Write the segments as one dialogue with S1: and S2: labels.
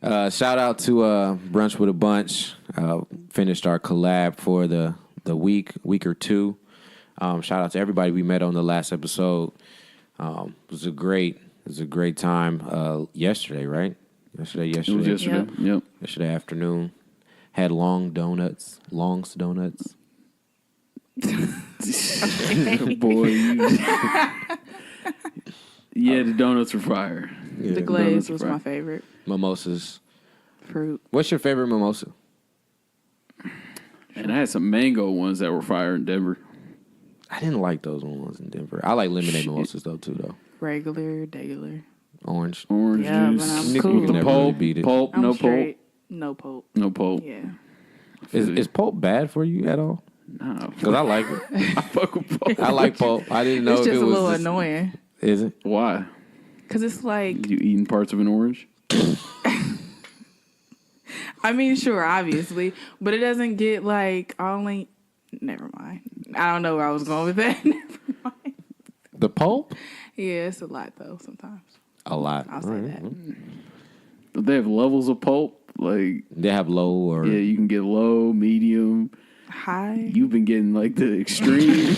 S1: Shout out to Brunch with a Bunch. Finished our collab for the week or two. Shout out to everybody we met on the last episode. It was a great time. Yesterday, right? Yesterday.
S2: It was yesterday. Yep.
S1: Yesterday afternoon. Had Long's donuts.
S2: Boy, yeah, the donuts were fire.
S3: Yeah. The glaze was my favorite.
S1: Mimosas.
S3: Fruit.
S1: What's your favorite mimosa?
S2: And I had some mango ones that were fire in Denver.
S1: I didn't like those ones in Denver. I like lemonade mimosas though.
S3: Regular.
S1: Orange
S3: yeah,
S1: juice.
S3: But I'm
S1: Nick
S3: cool.
S1: can never really beat it.
S2: Pulp, no
S3: straight. No pulp.
S2: No pulp.
S3: Yeah.
S1: Is pulp bad for you at all?
S2: No.
S1: Because I like it.
S2: I fuck with pulp.
S1: I like pulp. I didn't know
S3: it's
S1: if
S3: just
S1: it was
S3: a little annoying.
S1: Is it?
S2: Why?
S3: Because it's like...
S2: You eating parts of an orange?
S3: I mean, sure, obviously. But it doesn't get like... Never mind. I don't know where I was going with that. Never mind.
S1: The pulp?
S3: Yeah, it's a lot though sometimes.
S1: A lot.
S3: I'll say that.
S2: But they have levels of pulp. Like
S1: they have low or...
S2: Yeah, you can get low, medium...
S3: High.
S2: You've been getting like the extremes.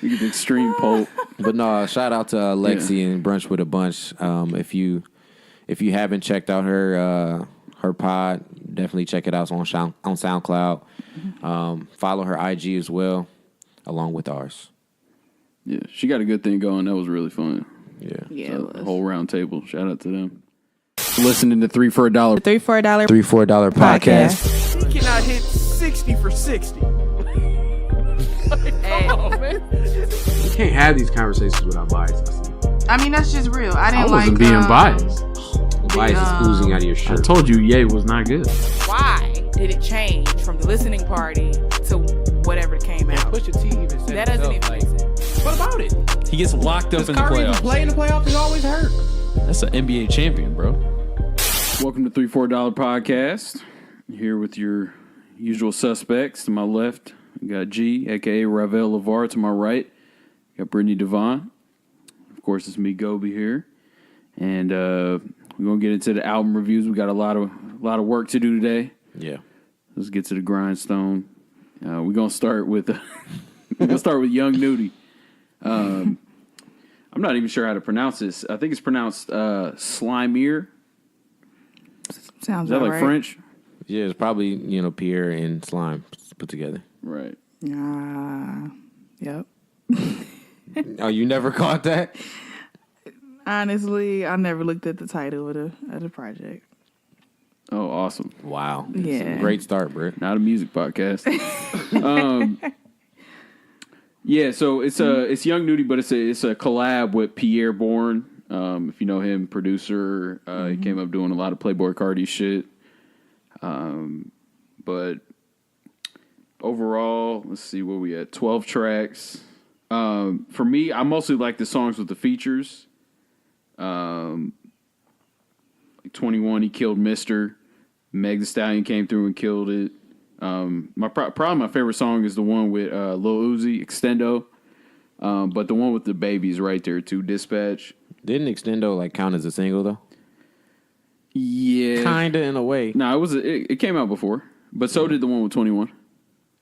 S2: You get the extreme pulp.
S1: But no, shout out to Lexi and Brunch with a Bunch. If you haven't checked out her pod, definitely check it out. It's on SoundCloud. Follow her IG as well, along with ours.
S2: Yeah, she got a good thing going. That was really fun.
S3: Yeah,
S2: so the whole round table. Shout out to them. Listening to $3 for $1.
S3: $3 for $1.
S1: $3 for $1 podcast.
S4: He cannot hit 60 for 60.
S3: Hey.
S4: Come on, man.
S5: You can't have these conversations without bias.
S3: I mean, that's just real. I
S5: wasn't being biased.
S1: Bias is oozing out of your shirt.
S5: I told you Ye was not good.
S6: Why did it change from the listening party to whatever came out?
S4: Pusha T even said
S6: That doesn't even make sense.
S4: What about it?
S7: He gets locked up in the
S4: Kyrie
S7: playoffs.
S4: play in the playoffs is always hurt.
S7: That's an NBA champion, bro.
S2: Welcome to $3 for $1 podcast. Here with your usual suspects. To my left, we got G, a.k.a. Raval Lavar. To my right, got Brytnie Devon. Of course, it's me, Gobe, here. And we're going to get into the album reviews. We got a lot of work to do today.
S1: Yeah.
S2: Let's get to the grindstone. We're going to start with Young Nudy. I'm not even sure how to pronounce this. I think it's pronounced Sli'merre.
S3: Sounds
S2: Is that like
S3: right.
S2: French?
S1: Yeah, it's probably, Pierre and Slime put together.
S2: Right.
S3: Yep.
S1: Oh, you never caught that?
S3: Honestly, I never looked at the title of the project.
S2: Oh, awesome.
S1: Wow.
S3: Yeah.
S1: Great start, Britt.
S2: Not a music podcast. Yeah, so it's Young Nudy, but it's a collab with Pierre Bourne. If you know him, producer. He came up doing a lot of Playboi Carti shit. But overall, let's see what we had. 12 tracks. For me, I mostly like the songs with the features. Like 21, he killed Mr. Megan Thee Stallion came through and killed it. Probably my favorite song is the one with Lil Uzi, Extendo. But the one with the babies right there too, Dispatch.
S1: Didn't Extendo count as a single though?
S2: Yeah,
S1: kinda in a way.
S2: No, it came out before, but so did the one with 21.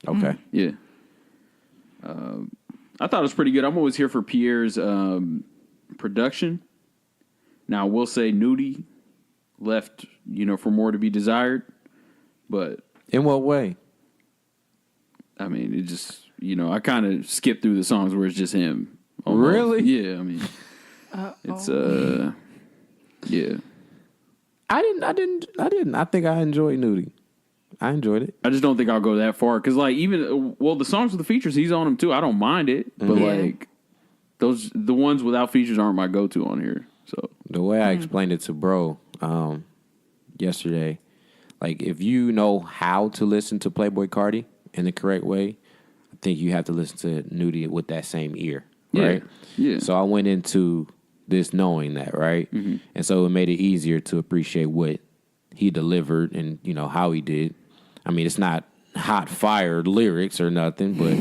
S1: Okay,
S2: yeah. I thought it was pretty good. I'm always here for Pierre's production. Now I will say Nudy left, for more to be desired, but
S1: in what way?
S2: I mean, it just I kind of skipped through the songs where it's just him. Almost.
S1: Really?
S2: Yeah, I mean, it's yeah.
S1: I didn't. I think I enjoyed Nudy. I enjoyed it.
S2: I just don't think I'll go that far because, the songs with the features, he's on them too. I don't mind it, but the ones without features aren't my go-to on here. So
S1: the way I explained it to bro yesterday, if you know how to listen to Playboi Carti in the correct way, I think you have to listen to Nudy with that same ear, right?
S2: Yeah.
S1: So I went into this knowing that, right? Mm-hmm. And so it made it easier to appreciate what he delivered and, how he did. I mean, it's not hot fire lyrics or nothing, but...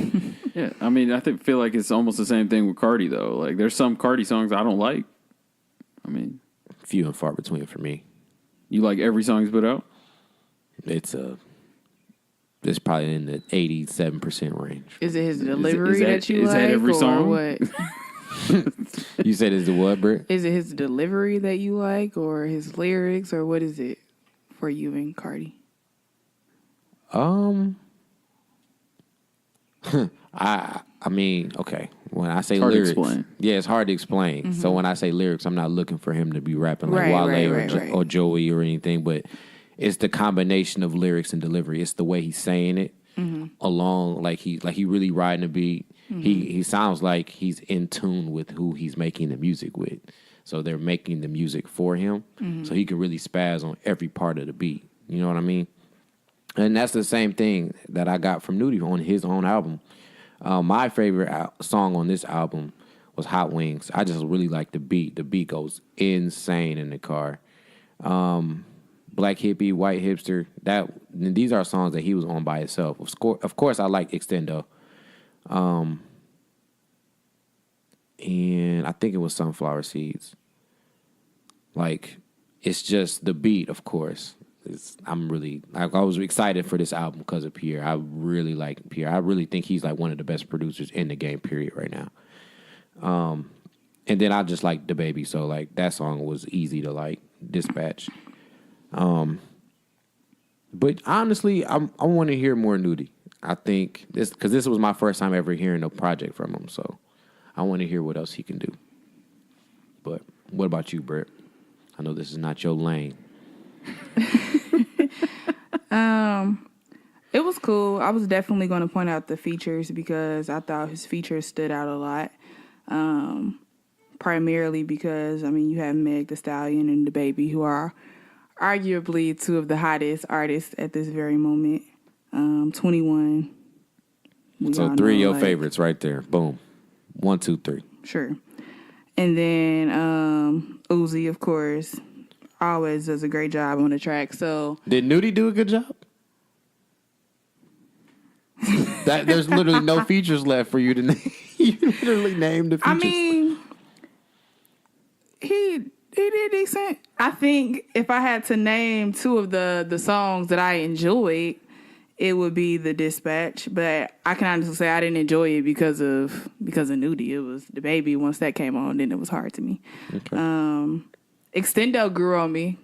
S2: Yeah, I mean, feel like it's almost the same thing with Carti, though. There's some Carti songs I don't like. I mean...
S1: few and far between for me.
S2: You like every song he's put out?
S1: It's probably in the 87% range.
S3: Is it his delivery that you
S2: is
S3: like,
S2: that every
S3: or
S2: song?
S3: what?
S1: You said it's the what, Britt?
S3: Is it his delivery that you like, or his lyrics, or what is it for you and Cardi?
S1: I mean, okay. When I say
S2: hard to
S1: lyrics,
S2: explain.
S1: yeah, it's hard to explain. So when I say lyrics, I'm not looking for him to be rapping like
S3: Right,
S1: Wale
S3: right,
S1: or Joey or anything, but it's the combination of lyrics and delivery. It's the way he's saying it along, like he really riding the beat. He sounds like he's in tune with who he's making the music with. So they're making the music for him, so he can really spaz on every part of the beat. You know what I mean? And that's the same thing that I got from Nudy on his own album. My favorite song on this album was Hot Wings. I just really like the beat. The beat goes insane in the car. Black Hippie, White Hipster. These are songs that he was on by himself. Of course, I like Extendo. And I think it was Sunflower Seeds. Like, it's just the beat, of course. I was excited for this album because of Pierre. I really like Pierre. I really think he's like one of the best producers in the game, period, right now. And then I just like DaBaby, so like that song was easy to like dispatch. But honestly, I want to hear more Nudy. I think this was my first time ever hearing a project from him, so I want to hear what else he can do. But what about you, Britt? I know this is not your lane.
S3: It was cool. I was definitely going to point out the features because I thought his features stood out a lot. Primarily because, I mean, you have Meg Thee Stallion and DaBaby, who are arguably two of the hottest artists at this very moment. 21.
S1: So three of your favorites right there. Boom. 1, 2, 3.
S3: Sure. And then Uzi, of course, always does a great job on the track. So
S1: did Nudy do a good job? There's literally no features left for you to name. You literally named the features.
S3: I mean, he did decent. I think if I had to name two of the songs that I enjoyed, it would be The Dispatch. But I can honestly say I didn't enjoy it because of Nudy. It was DaBaby. Once that came on, then it was hard to me.
S1: Okay.
S3: Extendo grew on me.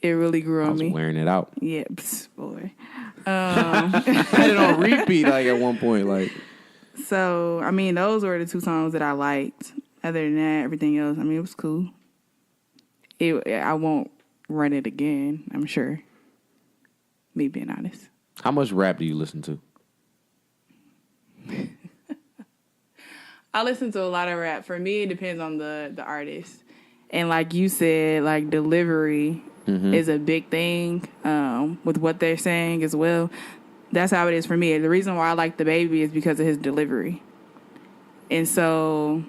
S3: It really grew on me.
S1: I was wearing it out.
S3: Yeah, boy.
S1: I had it on repeat like at one point. Like,
S3: so I mean, those were the two songs that I liked. Other than that, everything else, I mean, it was cool. I won't run it again, I'm sure. Me being honest.
S1: how much rap do you listen to?
S3: I listen to a lot of rap. For me, it depends on the artist. And like you said, like delivery is a big thing with what they're saying as well. That's how it is for me. The reason why I like DaBaby is because of his delivery. And so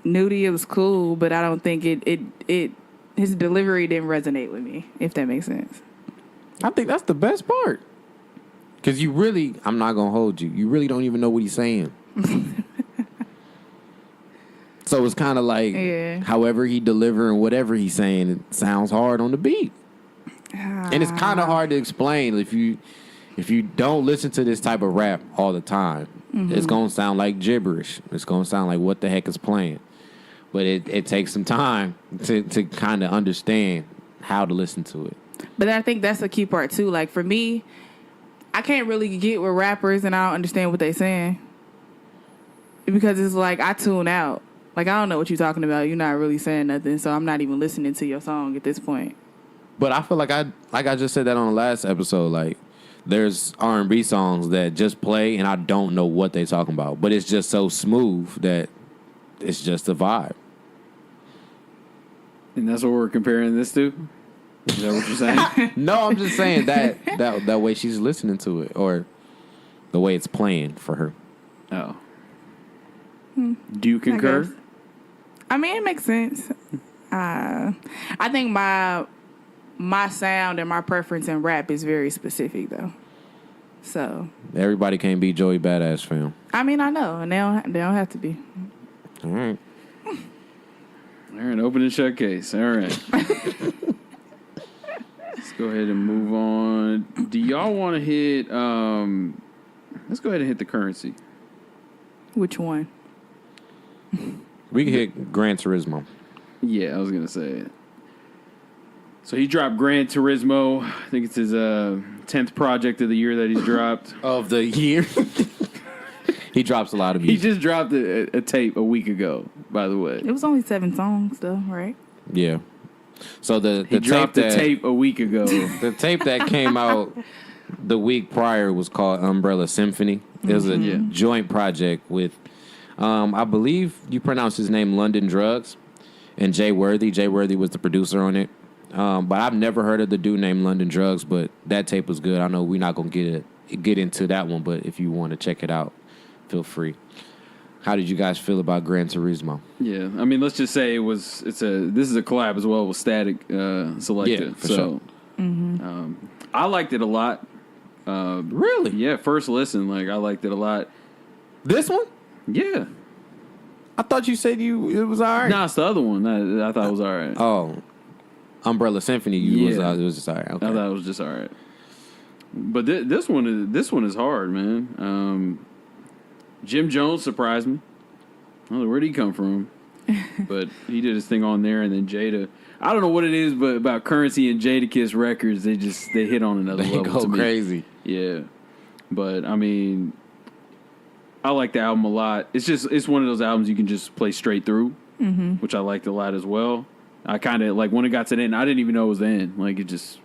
S3: Nudy, it was cool, but I don't think his delivery didn't resonate with me, if that makes sense.
S1: I think that's the best part. Because you really, I'm not going to hold you, you really don't even know what he's saying. So it's kind of like, however he delivering whatever he's saying, it sounds hard on the beat. And it's kind of hard to explain if you don't listen to this type of rap all the time. It's going to sound like gibberish. It's going to sound like what the heck is playing. But it takes some time to kind of understand how to listen to it.
S3: But I think that's the key part, too. Like, for me, I can't really get with rappers and I don't understand what they're saying. Because it's like, I tune out. Like, I don't know what you're talking about. You're not really saying nothing, so I'm not even listening to your song at this point.
S1: But I feel like I just said that on the last episode. Like, there's R&B songs that just play and I don't know what they're talking about. But it's just so smooth that it's just a vibe.
S2: And that's what we're comparing this to? Is that what you're saying?
S1: No, I'm just saying that way she's listening to it, or the way it's playing for her.
S2: Oh. Do you concur?
S3: I mean, it makes sense. I think my sound and my preference in rap is very specific, though. So
S1: Everybody can't be Joey Badass, fam.
S3: I mean, I know, and they don't have to be.
S1: All right.
S2: All right, open and shut case. All right. Let's go ahead and move on. Do y'all want to hit? Let's go ahead and hit the currency.
S3: Which one?
S1: We can hit Gran Turismo.
S2: Yeah, I was gonna say it. So he dropped Gran Turismo. I think it's his 10th project of the year that he's dropped.
S1: Of the year. He drops a lot of
S2: He
S1: music.
S2: just dropped a tape a week ago, by the way.
S3: It was only 7 songs, though, right?
S1: Yeah. So the
S2: He dropped
S1: tape
S2: the
S1: that,
S2: tape a week ago.
S1: the tape that came out the week prior was called Umbrella Symphony. It was a joint project with, I believe you pronounce his name London Drugs, and Jay Worthy. Jay Worthy was the producer on it. But I've never heard of the dude named London Drugs, but that tape was good. I know we're not going to get into that one, but if you want to check it out, feel free. How did you guys feel about Gran Turismo?
S2: Yeah, I mean, let's just say this is a collab as well with Static Selected.
S1: Yeah, for sure.
S2: I liked it a lot.
S1: Really?
S2: Yeah, first listen, I liked it a lot.
S1: This one?
S2: Yeah.
S1: I thought you said it was all right.
S2: Nah, it's the other one I thought was all right.
S1: Oh, Umbrella Symphony. It was just all right. Okay.
S2: I thought it was just all right. But this one is hard, man. Jim Jones surprised me. I don't know where'd he come from, but he did his thing on there, and then Jada. I don't know what it is, but about Currency and Jadakiss records, they hit on another
S1: They
S2: level.
S1: go
S2: to me.
S1: crazy.
S2: Yeah, but I mean, I like the album a lot. It's one of those albums you can just play straight through, which I liked a lot as well. I kind of when it got to the end, I didn't even know it was the end. I was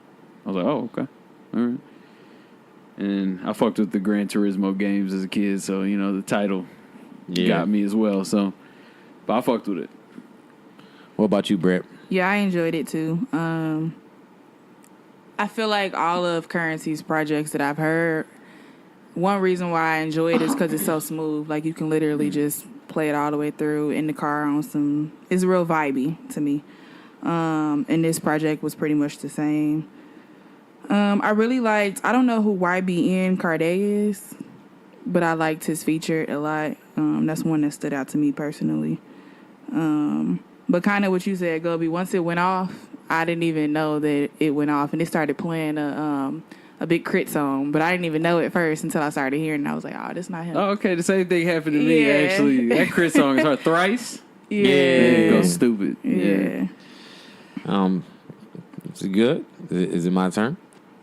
S2: like, oh, okay, all right. And I fucked with the Gran Turismo games as a kid, so the title got me as well. So, but I fucked with it.
S1: What about you, Brett?
S3: Yeah, I enjoyed it too. I feel like all of Currency's projects that I've heard, one reason why I enjoy it is because it's so smooth. Like you can literally just play it all the way through in the car on some. It's real vibey to me. And this project was pretty much the same. I really liked. I don't know who YBN Cordae is, but I liked his feature a lot. That's one that stood out to me personally. But kind of what you said, Gobe. Once it went off, I didn't even know that it went off, and it started playing a Big Crit song, but I didn't even know it first until I started hearing it, and I was like, oh, that's not him.
S2: Oh, okay. The same thing happened to me,
S3: Yeah.
S2: actually. That Chris song is hard. Thrice.
S3: Yeah.
S2: It goes stupid.
S3: Yeah.
S1: Is it good? Is it my turn?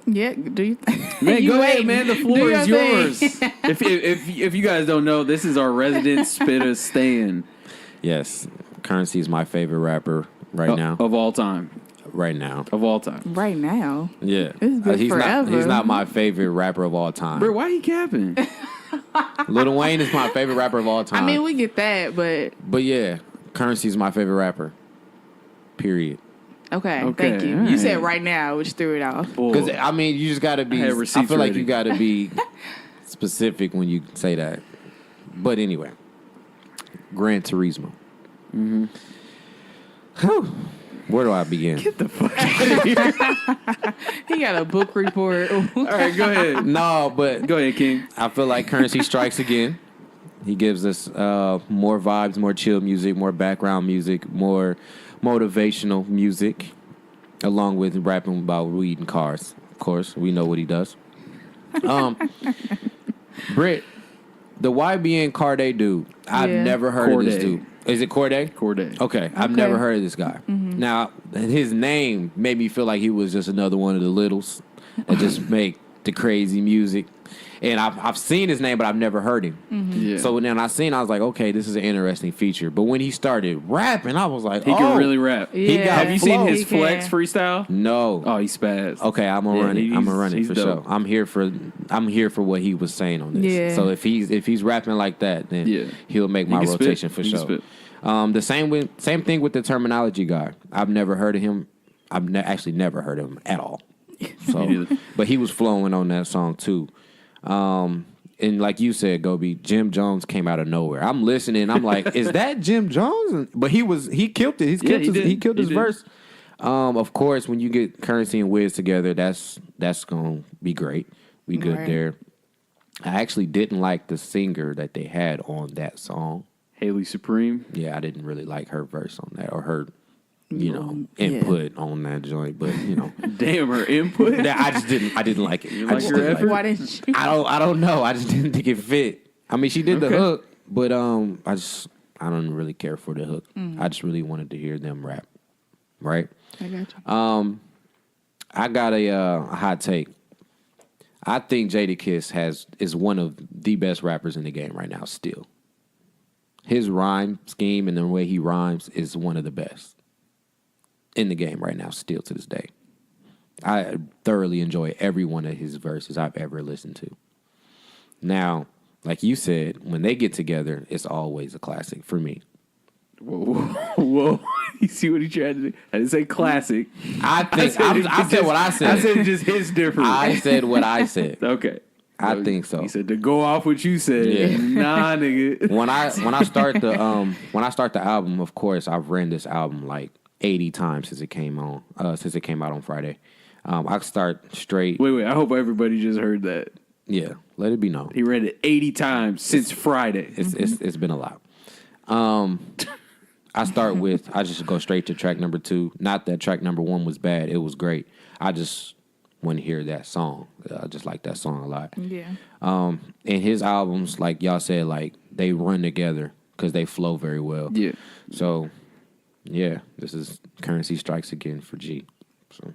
S3: Yeah. Do you?
S2: Man,
S3: You
S2: go ahead,
S3: wait.
S2: man. The
S3: Do
S2: floor
S3: your
S2: is
S3: thing.
S2: yours. If you guys don't know, this is our resident spitter Stan
S1: Yes. Currency is my favorite rapper right now.
S2: of all time.
S1: Right now.
S2: Of all time.
S3: Right now.
S1: Yeah.
S3: It's been
S1: he's
S3: forever.
S1: He's not my favorite rapper of all time.
S2: Bro, why he capping?
S1: Lil Wayne is my favorite rapper of all time.
S3: I mean, we get that, but
S1: But yeah, Currency is my favorite rapper. Period.
S3: okay.
S2: Okay,
S3: Thank you.
S2: all
S3: You
S2: right.
S3: said right now, which threw it off.
S1: Because I mean, you just got to be.
S2: I had
S1: I
S2: receipts
S1: feel like
S2: ready.
S1: you got to be specific when you say that. But anyway, Gran Turismo. Mm-hmm. Where do I begin?
S2: Get the fuck out of here.
S3: He got a book report.
S2: All right, go ahead.
S1: No, but
S2: Go ahead, King.
S1: I feel like Currency strikes again. He gives us more vibes, more chill music, more background music, more motivational music, along with rapping about weed and cars. Of course, we know what he does. Britt, the YBN Cordae dude, I've
S3: Yeah.
S1: never heard of this
S2: Cordae.
S1: dude. Is it Cordae?
S2: Cordae.
S1: Okay, I've never heard of this guy. Now, his name made me feel like he was just another one of the littles that just make the crazy music. And I've seen his name, but I've never heard him.
S2: Yeah.
S1: So when I seen, I was like, okay, this is an interesting feature. But when he started rapping, I was like,
S2: he can really rap.
S1: He
S3: Yeah.
S1: got
S2: Have you seen
S1: flow.
S2: his
S3: He
S2: flex
S3: can.
S2: freestyle?
S1: No.
S2: Oh, he's spaz.
S1: Okay, I'm gonna
S2: Yeah,
S1: run it. I'm gonna run it
S2: he's
S1: for
S2: dope.
S1: sure. I'm here for what he was saying on this.
S3: Yeah.
S1: So if he's rapping like that, then
S2: Yeah.
S1: he'll make
S2: He
S1: my
S2: can spit.
S1: rotation for
S2: He can
S1: sure.
S2: spit.
S1: The same thing with the Terminology guy. I've never heard of him. I've actually never heard of him at all. So,
S2: Me neither.
S1: but he was flowing on that song too. And like you said, Gobe, Jim Jones came out of nowhere. I'm listening. I'm like, is that Jim Jones? But he killed it.
S2: Yeah, he did.
S1: He killed
S2: He
S1: his
S2: did.
S1: verse. Of course, when you get Currency and Wiz together, that's gonna be great. We good
S3: Right.
S1: there. I actually didn't like the singer that they had on that song.
S2: Haley Supreme.
S1: Yeah, I didn't really like her verse on that or her, input on that joint. But
S2: Damn, her input.
S1: I didn't like it. I
S2: like
S1: just
S2: her
S1: didn't
S2: effort?
S3: Why didn't you?
S1: I don't know. I just didn't think it fit. I mean, she did the
S2: Okay.
S1: hook, but I don't really care for the hook. I just really wanted to hear them rap. Right?
S3: I got you.
S1: I got a hot take. I think Jadakiss is one of the best rappers in the game right now still. His rhyme scheme and the way he rhymes is one of the best in the game right now still to this day. I thoroughly enjoy every one of his verses I've ever listened to. Now, like you said, when they get together, it's always a classic for me.
S2: Whoa. You see what he tried to do? I didn't say classic.
S1: I said what I said.
S2: I said it just hits different.
S1: I said what I said.
S2: Okay.
S1: I think so.
S2: He said to go off what you said.
S1: Yeah.
S2: Nah, nigga.
S1: When I start the album, of course, I've ran this album like 80 times since it came out on Friday. I start straight.
S2: Wait. I hope everybody just heard that.
S1: Yeah, let it be known.
S2: He read it 80 times since Friday.
S1: It's been a lot. I just go straight to track number 2. Not that track number 1 was bad. It was great. I just want to hear that song. I just like that song a lot.
S3: Yeah.
S1: And his albums, like y'all said, like they run together because they flow very well.
S2: Yeah.
S1: So, yeah, this is Currency Strikes Again for G. So,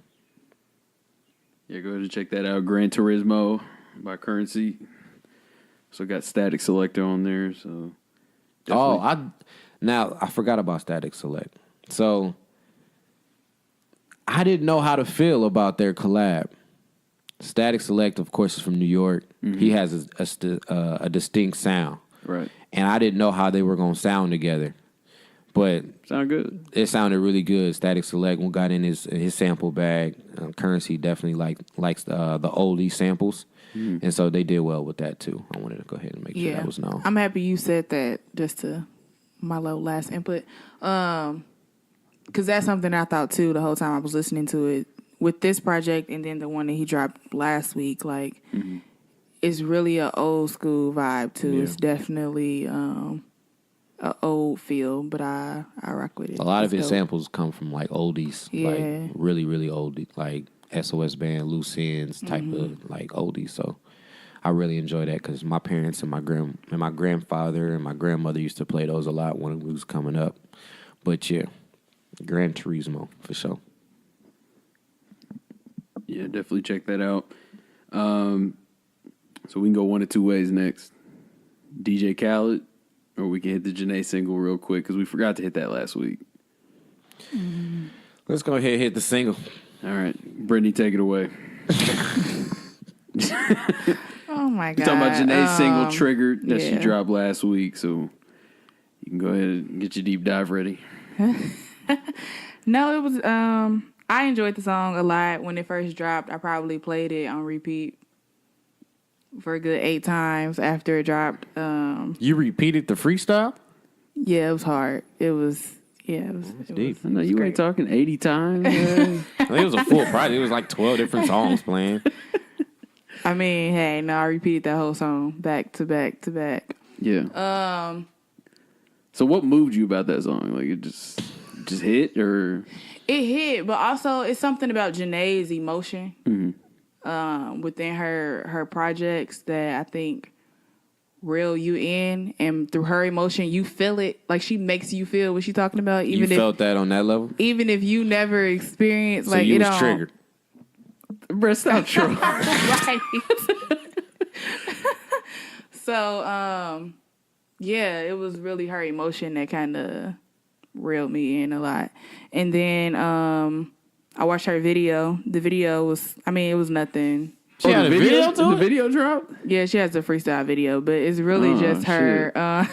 S2: Yeah, go ahead and check that out. Gran Turismo by Currency. So got Static Selector on there. So definitely.
S1: Now I forgot about Static Select. So I didn't know how to feel about their collab. Static Select, of course, is from New York. Mm-hmm. He has a distinct sound,
S2: right?
S1: And I didn't know how they were gonna sound together, but
S2: sound good.
S1: It sounded really good. Static Select got in his sample bag. Currency definitely likes the oldie samples, and so they did well with that too. I wanted to go ahead and make sure that was known.
S3: I'm happy you said that. Just to my little last input, because that's something I thought too the whole time I was listening to it. With this project and then the one that he dropped last week, like it's really an old school vibe too. Yeah. It's definitely an old feel, but I rock with it.
S1: A lot of his samples come from like oldies, like really, really old, like SOS Band, Loose Ends type of like oldies. So I really enjoy that because my parents and my grandfather and my grandmother used to play those a lot when we was coming up. But yeah, Gran Turismo for sure.
S2: Yeah, definitely check that out. So we can go one of two ways next. DJ Khaled, or we can hit the Jhene single real quick because we forgot to hit that last week.
S1: Let's go ahead and hit the single.
S2: All right. Brytnie, take it away.
S3: Oh, my God.
S2: We're talking about Jhene's single, Triggered, that she dropped last week. So you can go ahead and get your deep dive ready.
S3: No, it was... I enjoyed the song a lot when it first dropped. I probably played it on repeat for a good 8 times after it dropped.
S1: You repeated the freestyle?
S3: Yeah, it was hard. It was
S2: deep. I know you ain't talking 80 times.
S1: It was a full project. It was like 12 different songs playing.
S3: I mean, hey, no, I repeated that whole song back to back to back.
S2: Yeah. So what moved you about that song? Like it just hit or...
S3: It hit, but also it's something about Jhene's emotion within her projects that I think reel you in, and through her emotion, you feel it. Like she makes you feel what she's talking about. Even
S1: you felt that on that level?
S3: Even if you never experienced,
S1: so
S3: like
S1: you
S3: it
S1: was triggered.
S2: Bro, it's not true.
S3: Right. So, yeah, it was really her emotion that kind of reeled me in a lot. And then I watched her video. The video was, it was nothing.
S1: She had a video to it?
S2: The video dropped?
S3: Yeah, she has a freestyle video, but it's really just her.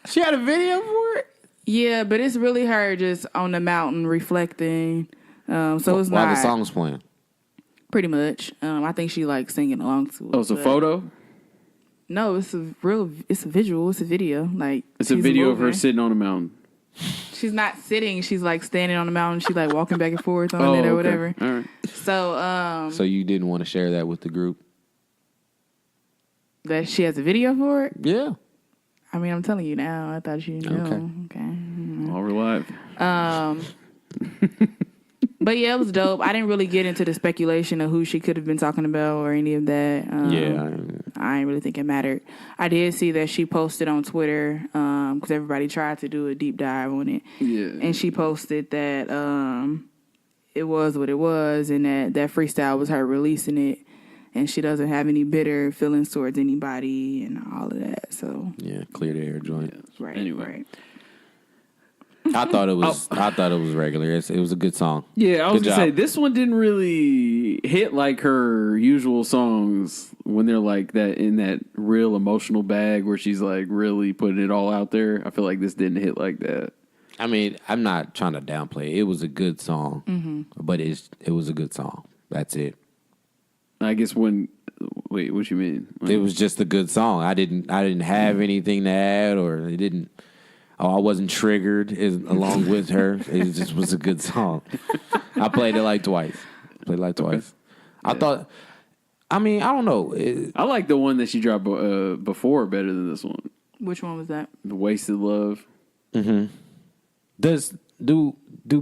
S1: She had a video for it?
S3: Yeah, but it's really her just on the mountain reflecting. So it's not.
S1: While the song's playing?
S3: Pretty much. I think she like singing along to it.
S2: Oh, it's a photo?
S3: No, it's a visual. It's a video. Like
S2: it's a video of her sitting on a mountain.
S3: She's not sitting. She's like standing on the mountain. She's like walking back and forth on it or whatever.
S2: All right.
S3: So,
S1: so you didn't want to share that with the group?
S3: That she has a video for it?
S1: Yeah.
S3: I mean, I'm telling you now. I thought you knew. Okay.
S2: All we're live.
S3: But yeah, it was dope. I didn't really get into the speculation of who she could have been talking about or any of that. I didn't really think it mattered. I did see that she posted on Twitter because everybody tried to do a deep dive on it.
S2: Yeah.
S3: And she posted that it was what it was and that freestyle was her releasing it. And she doesn't have any bitter feelings towards anybody and all of that. So
S1: Yeah, clear the air joint.
S2: Yeah.
S3: right.
S2: Anyway.
S3: Right.
S1: I thought it was. I thought it was regular. It was a good song.
S2: Yeah, I was
S1: Good
S2: gonna say
S1: job.
S2: this one didn't really hit like her usual songs when they're like that in that real emotional bag where she's like really putting it all out there. I feel like this didn't hit like that.
S1: I mean, I'm not trying to downplay it. It was a good song, but it was a good song. That's it.
S2: I guess when wait, what you mean?
S1: It was just a good song. I didn't have anything to add, or it didn't. Oh, I wasn't triggered along with her. It just was a good song. I played it like twice. I thought. I mean, I don't know.
S2: I like the one that she dropped before better than this one.
S3: Which one was that?
S2: The Wasted Love.
S1: Do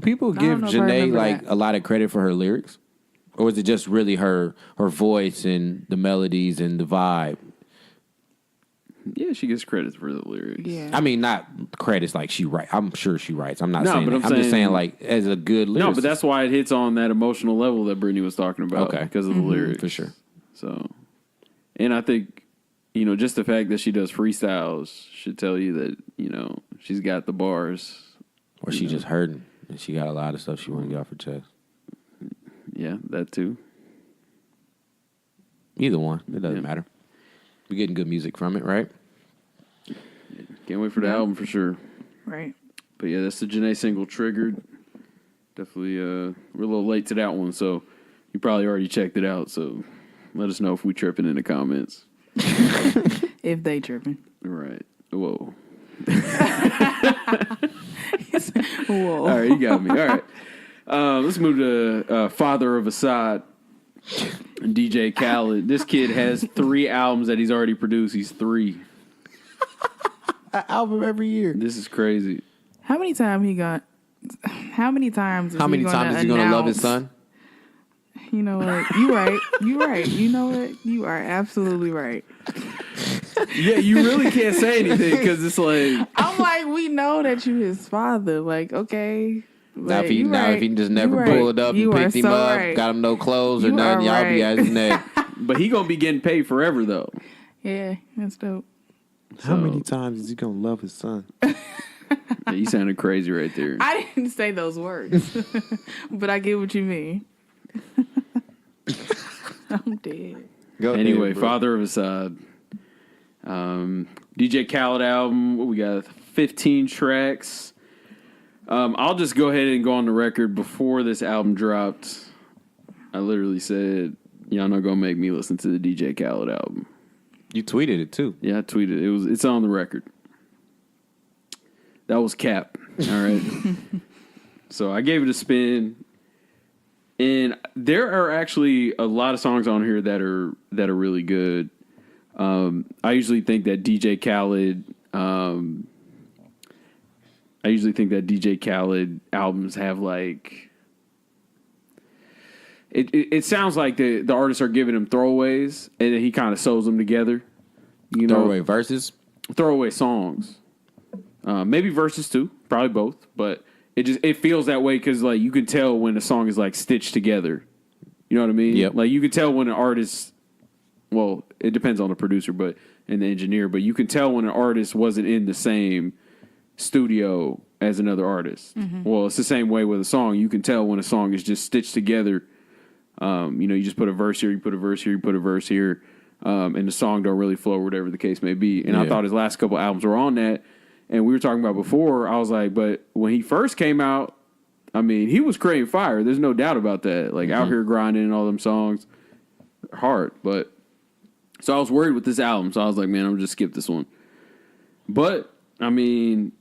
S1: people
S3: I
S1: give
S3: don't know if I
S1: Jhene
S3: remember
S1: like
S3: that.
S1: a lot of credit for her lyrics, or is it just really her voice and the melodies and the vibe?
S2: Yeah, she gets credit for the lyrics.
S3: Yeah.
S1: I mean, not credits like she writes. I'm sure she writes. I'm not
S2: No,
S1: saying
S2: but
S1: that.
S2: I'm
S1: I'm just
S2: saying-
S1: saying like as a good lyricist.
S2: No, but that's why it hits on that emotional level that Brytnie was talking about.
S1: Okay.
S2: Because of the lyrics.
S1: for sure.
S2: So, and I think, just the fact that she does freestyles should tell you that, she's got the bars.
S1: Or she just hurting and she got a lot of stuff she want to get off her chest.
S2: Yeah, that too.
S1: Either one, it doesn't
S2: Yeah.
S1: matter. We're getting good music from it, right?
S2: Can't wait for the album for sure.
S3: Right.
S2: But yeah, that's the Jhene single, Triggered. Definitely, we're a little late to that one, so you probably already checked it out. So let us know if we tripping in the comments.
S3: If they tripping.
S2: All right. Whoa.
S3: Whoa.
S2: All right, you got me. All right. Let's move to Father of Asahd, DJ Khaled. This kid has 3 albums that he's already produced. He's 3.
S1: An album every year.
S2: This is crazy.
S3: How many times he got? How many times?
S1: How many times is he going to love his son?
S3: You know what? You right. You right. You know what? You are absolutely right.
S2: Yeah, you really can't say anything because it's like,
S3: I'm like, we know that you his father. Like, okay.
S1: Now, if he just
S3: You
S1: never
S3: right.
S1: pulled up
S3: You
S1: and
S3: are
S1: picked him
S3: so
S1: up,
S3: right.
S1: got him no clothes or
S3: You
S1: nothing,
S3: are
S1: y'all be
S3: right.
S1: at his neck.
S2: but he gonna be getting paid forever though.
S3: Yeah, that's dope.
S1: How many times is he going to love his son?
S2: Yeah, you sounded crazy right there.
S3: I didn't say those words, but I get what you mean. I'm dead.
S1: Go
S2: Anyway,
S1: ahead, bro.
S2: Father of Asahd. DJ Khaled album. What we got? 15 tracks. I'll just go ahead and go on the record. Before this album dropped, I literally said, y'all not gonna make me listen to the DJ Khaled album.
S1: You tweeted it too.
S2: Yeah, I tweeted. It's on the record. That was cap. All right. So I gave it a spin. And there are actually a lot of songs on here that are really good. I usually think that DJ Khaled albums have like it sounds like the artists are giving him throwaways and then he kind of sews them together.
S1: Throwaway verses.
S2: Throwaway songs. Maybe verses too, probably both, but it feels that way because like you can tell when a song is like stitched together. You know what I mean?
S1: Yep.
S2: Like you can tell when an artist. Well, it depends on the producer, and the engineer. But you can tell when an artist wasn't in the same studio as another artist. Well, it's the same way with a song. You can tell when a song is just stitched together. You just put a verse here, you put a verse here, you put a verse here, and the song don't really flow, whatever the case may be. And I thought his last couple albums were on that. And we were talking about before, I was like, but when he first came out, I mean, he was creating fire. There's no doubt about that. Like, Out Here Grinding and all them songs, hard. But, so I was worried with this album. So I was like, man, I'm just skip this one. But, I mean,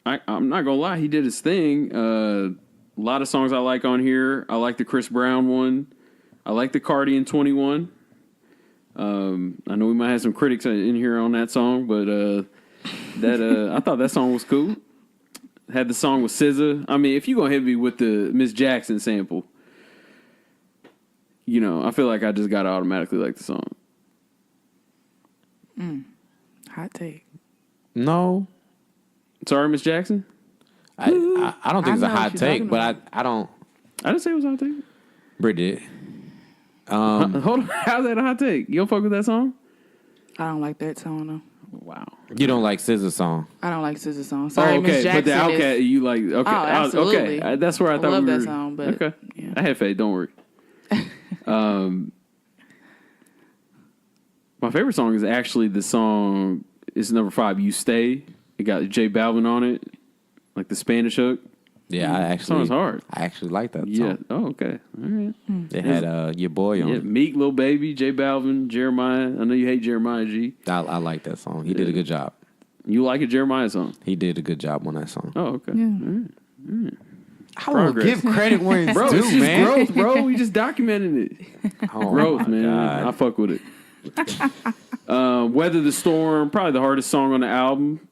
S2: I'm not going to lie. He did his thing. A lot of songs I like on here. I like the Chris Brown one. I like the Cardi and 21. I know we might have some critics in here on that song, but That I thought that song was cool. Had the song with SZA. I mean, if you gonna hit me with the Miss Jackson sample, you know, I feel like I just gotta automatically like the song.
S3: Hot take.
S1: No,
S2: Sorry, Miss Jackson.
S1: I don't think it's a
S3: I know
S1: hot
S3: what you're
S1: take,
S3: talking
S1: but
S3: about.
S1: I don't.
S2: I didn't say it was a hot take.
S1: Brit did.
S2: Hold on, how's that a hot take? You don't fuck with that song?
S3: I don't like that song though.
S2: Wow.
S1: You don't like SZA's song.
S3: I don't like SZA song. Sorry,
S2: Oh,
S3: Miss
S2: okay,
S3: Jackson.
S2: but the Outcast,
S3: is,
S2: you like? Okay,
S3: absolutely.
S2: okay. That's where I
S3: I
S2: thought
S3: love
S2: we
S3: that
S2: were.
S3: song, but,
S2: okay,
S3: yeah.
S2: I had faith. Don't worry. My favorite song is actually the song. It's number 5. You Stay. It got J Balvin on it, like the Spanish hook.
S1: Yeah, I actually.
S2: Song's hard.
S1: I actually like that
S2: Yeah.
S1: song.
S2: Oh, okay. All right.
S1: It had your boy on
S2: Yeah.
S1: it.
S2: Meek, Lil Baby, J Balvin, Jeremiah. I know you hate Jeremiah G.
S1: I like that song. He did a good job.
S2: You like a Jeremiah song?
S1: He did a good job on that song.
S2: Oh, okay.
S3: Yeah.
S1: I will
S2: Progress.
S1: give credit where it's
S2: Bro,
S1: due,
S2: it's just
S1: man.
S2: growth, bro. We just documented it.
S1: Oh,
S2: Growth,
S1: my
S2: man.
S1: God.
S2: I fuck with it. Weather the Storm, probably the hardest song on the album.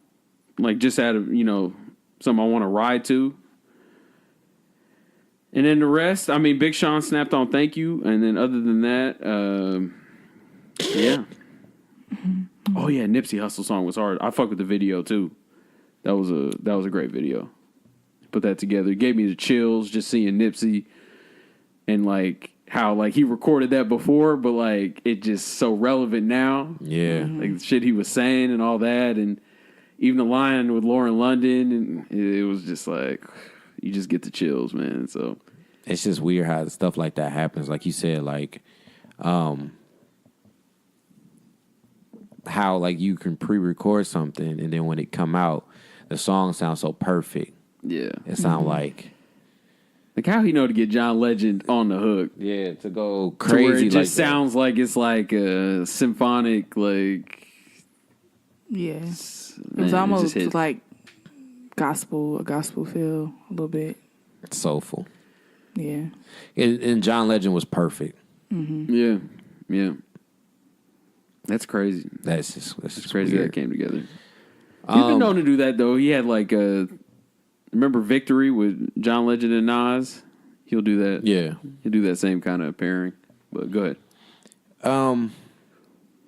S2: Like, just out of, you know, something I want to ride to. And then the rest, I mean, Big Sean snapped on Thank You. And then other than that, yeah. Oh, yeah, Nipsey Hussle song was hard. I fuck with the video, too. That was a great video. Put that together. It gave me the chills just seeing Nipsey and, like, how, like, he recorded that before, but, like, it just so relevant now.
S1: Yeah.
S2: Like, the shit he was saying and all that. And even the line with Lauren London. And it was just, like, you just get the chills, man. So
S1: It's just weird how stuff like that happens. Like you said, like, how, like, you can pre-record something and then when it come out, the song sounds so perfect.
S2: yeah.
S1: It sound like...
S2: Like, how he know to get John Legend on the hook?
S1: Yeah, to go
S2: To where
S1: crazy
S2: it just
S1: like
S2: sounds like it's like a symphonic, like...
S3: Yeah. It was
S2: Man, it
S3: almost
S2: just hit.
S3: like a gospel feel a little bit.
S1: that. Soulful.
S3: Yeah.
S1: And John Legend was perfect.
S2: Yeah, yeah. That's crazy.
S1: That's
S2: It's
S1: just
S2: crazy
S1: weird.
S2: that came together. He's been known to do that, though. He had, like, remember Victory with John Legend and Nas? He'll do that.
S1: Yeah.
S2: He'll do that same kind of pairing. But go ahead.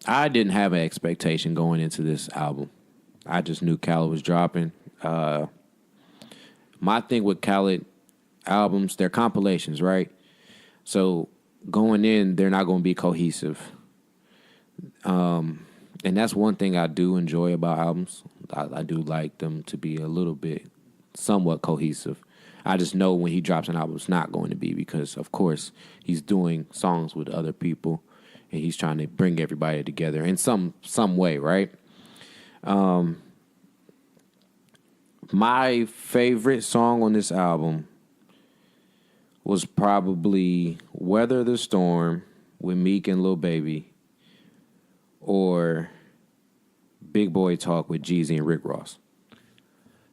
S1: I didn't have an expectation going into this album. I just knew Khaled was dropping. My thing with Khaled albums, they're compilations, right? So going in, they're not going to be cohesive. And that's one thing I do enjoy about albums. I do like them to be a little bit somewhat cohesive. I just know when he drops an album, it's not going to be because, of course, he's doing songs with other people and he's trying to bring everybody together in some way, right? My favorite song on this album was probably Weather the Storm with Meek and Lil Baby or Big Boy Talk with Jeezy and Rick Ross.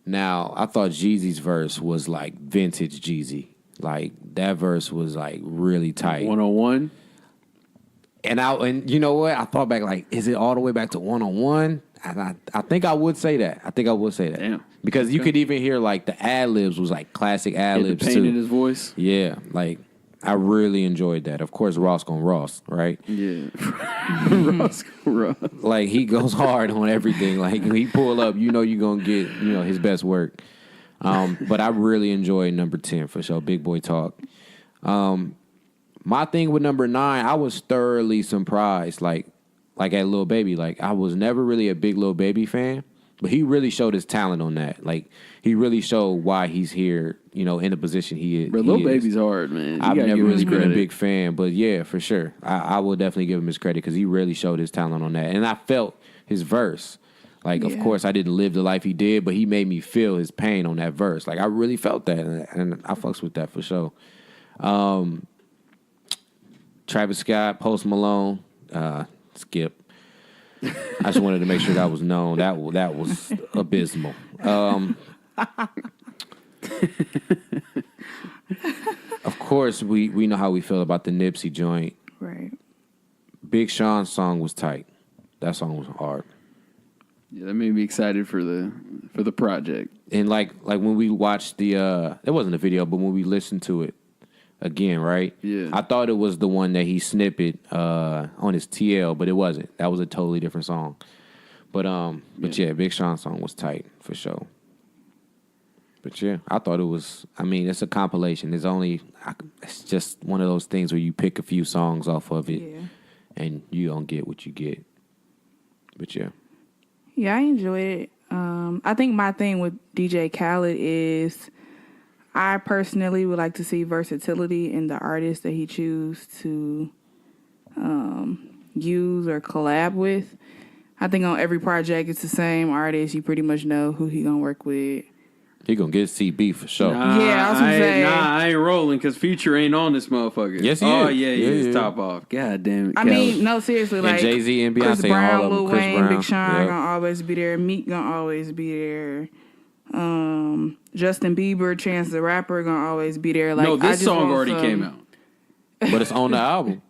S1: Now, I thought Jeezy's verse was like vintage Jeezy. Like, that verse was like really tight.
S2: 101.
S1: And you know what? I thought back, like, is it all the way back to 101? And I think I would say that.
S2: Damn.
S1: Because you could even hear, like, the ad-libs was, like, classic ad-libs,
S2: Pain in
S1: too.
S2: his voice.
S1: Yeah, like, I really enjoyed that. Of course, Ross gonna Ross, right?
S2: Yeah. Ross.
S1: Like, he goes hard on everything. Like, when he pull up, you know you're gonna get, his best work. But I really enjoyed number 10, for sure. Big Boy Talk. My thing with number 9, I was thoroughly surprised, like at Lil Baby. Like, I was never really a big Lil Baby fan, but he really showed his talent on that. Like, he really showed why he's here, in the position he is.
S2: But Lil Baby's hard, man.
S1: I've never really been a
S2: credit.
S1: big fan, but yeah, for sure. I will definitely give him his credit because he really showed his talent on that. And I felt his verse. Like, of course, I didn't live the life he did, but he made me feel his pain on that verse. Like, I really felt that, and I fucks with that for sure. Travis Scott, Post Malone, Skip. I just wanted to make sure that was known. That was abysmal. Of course, we know how we feel about the Nipsey joint.
S3: Right.
S1: Big Sean's song was tight. That song was hard.
S2: Yeah, that made me excited for the project.
S1: And like when we watched it wasn't a video, but when we listened to it again, right?
S2: Yeah.
S1: I thought it was the one that he snippet on his TL, but it wasn't. That was a totally different song. But yeah, Big Sean's song was tight for sure. But yeah, I thought it was. I mean, it's a compilation. It's just one of those things where you pick a few songs off of it, and you don't get what you get. But yeah.
S3: Yeah, I enjoy it. I think my thing with DJ Khaled is I personally would like to see versatility in the artists that he chooses to use or collab with. I think on every project it's the same artist. You pretty much know who he gonna work with.
S1: He gonna get CB for sure.
S3: Yeah, I was gonna say.
S2: I ain't rolling because Future ain't on this motherfucker.
S1: Yes, he
S2: is.
S1: is.
S2: Yeah, he is
S1: Yeah.
S2: top off. God damn it.
S3: I mean, no, seriously, like
S1: Jay-Z and
S3: Chris
S1: Beyonce,
S3: Brown,
S1: all of them.
S3: Lil
S1: Chris
S3: Wayne,
S1: Brown.
S3: Big Sean
S1: Yep.
S3: gonna always be there. Meek gonna always be there. Justin Bieber, Chance the Rapper gonna always be there. Like,
S2: no,
S3: I
S2: this
S3: just
S2: song
S3: want
S2: already
S3: some-
S2: came out.
S1: But it's on the album.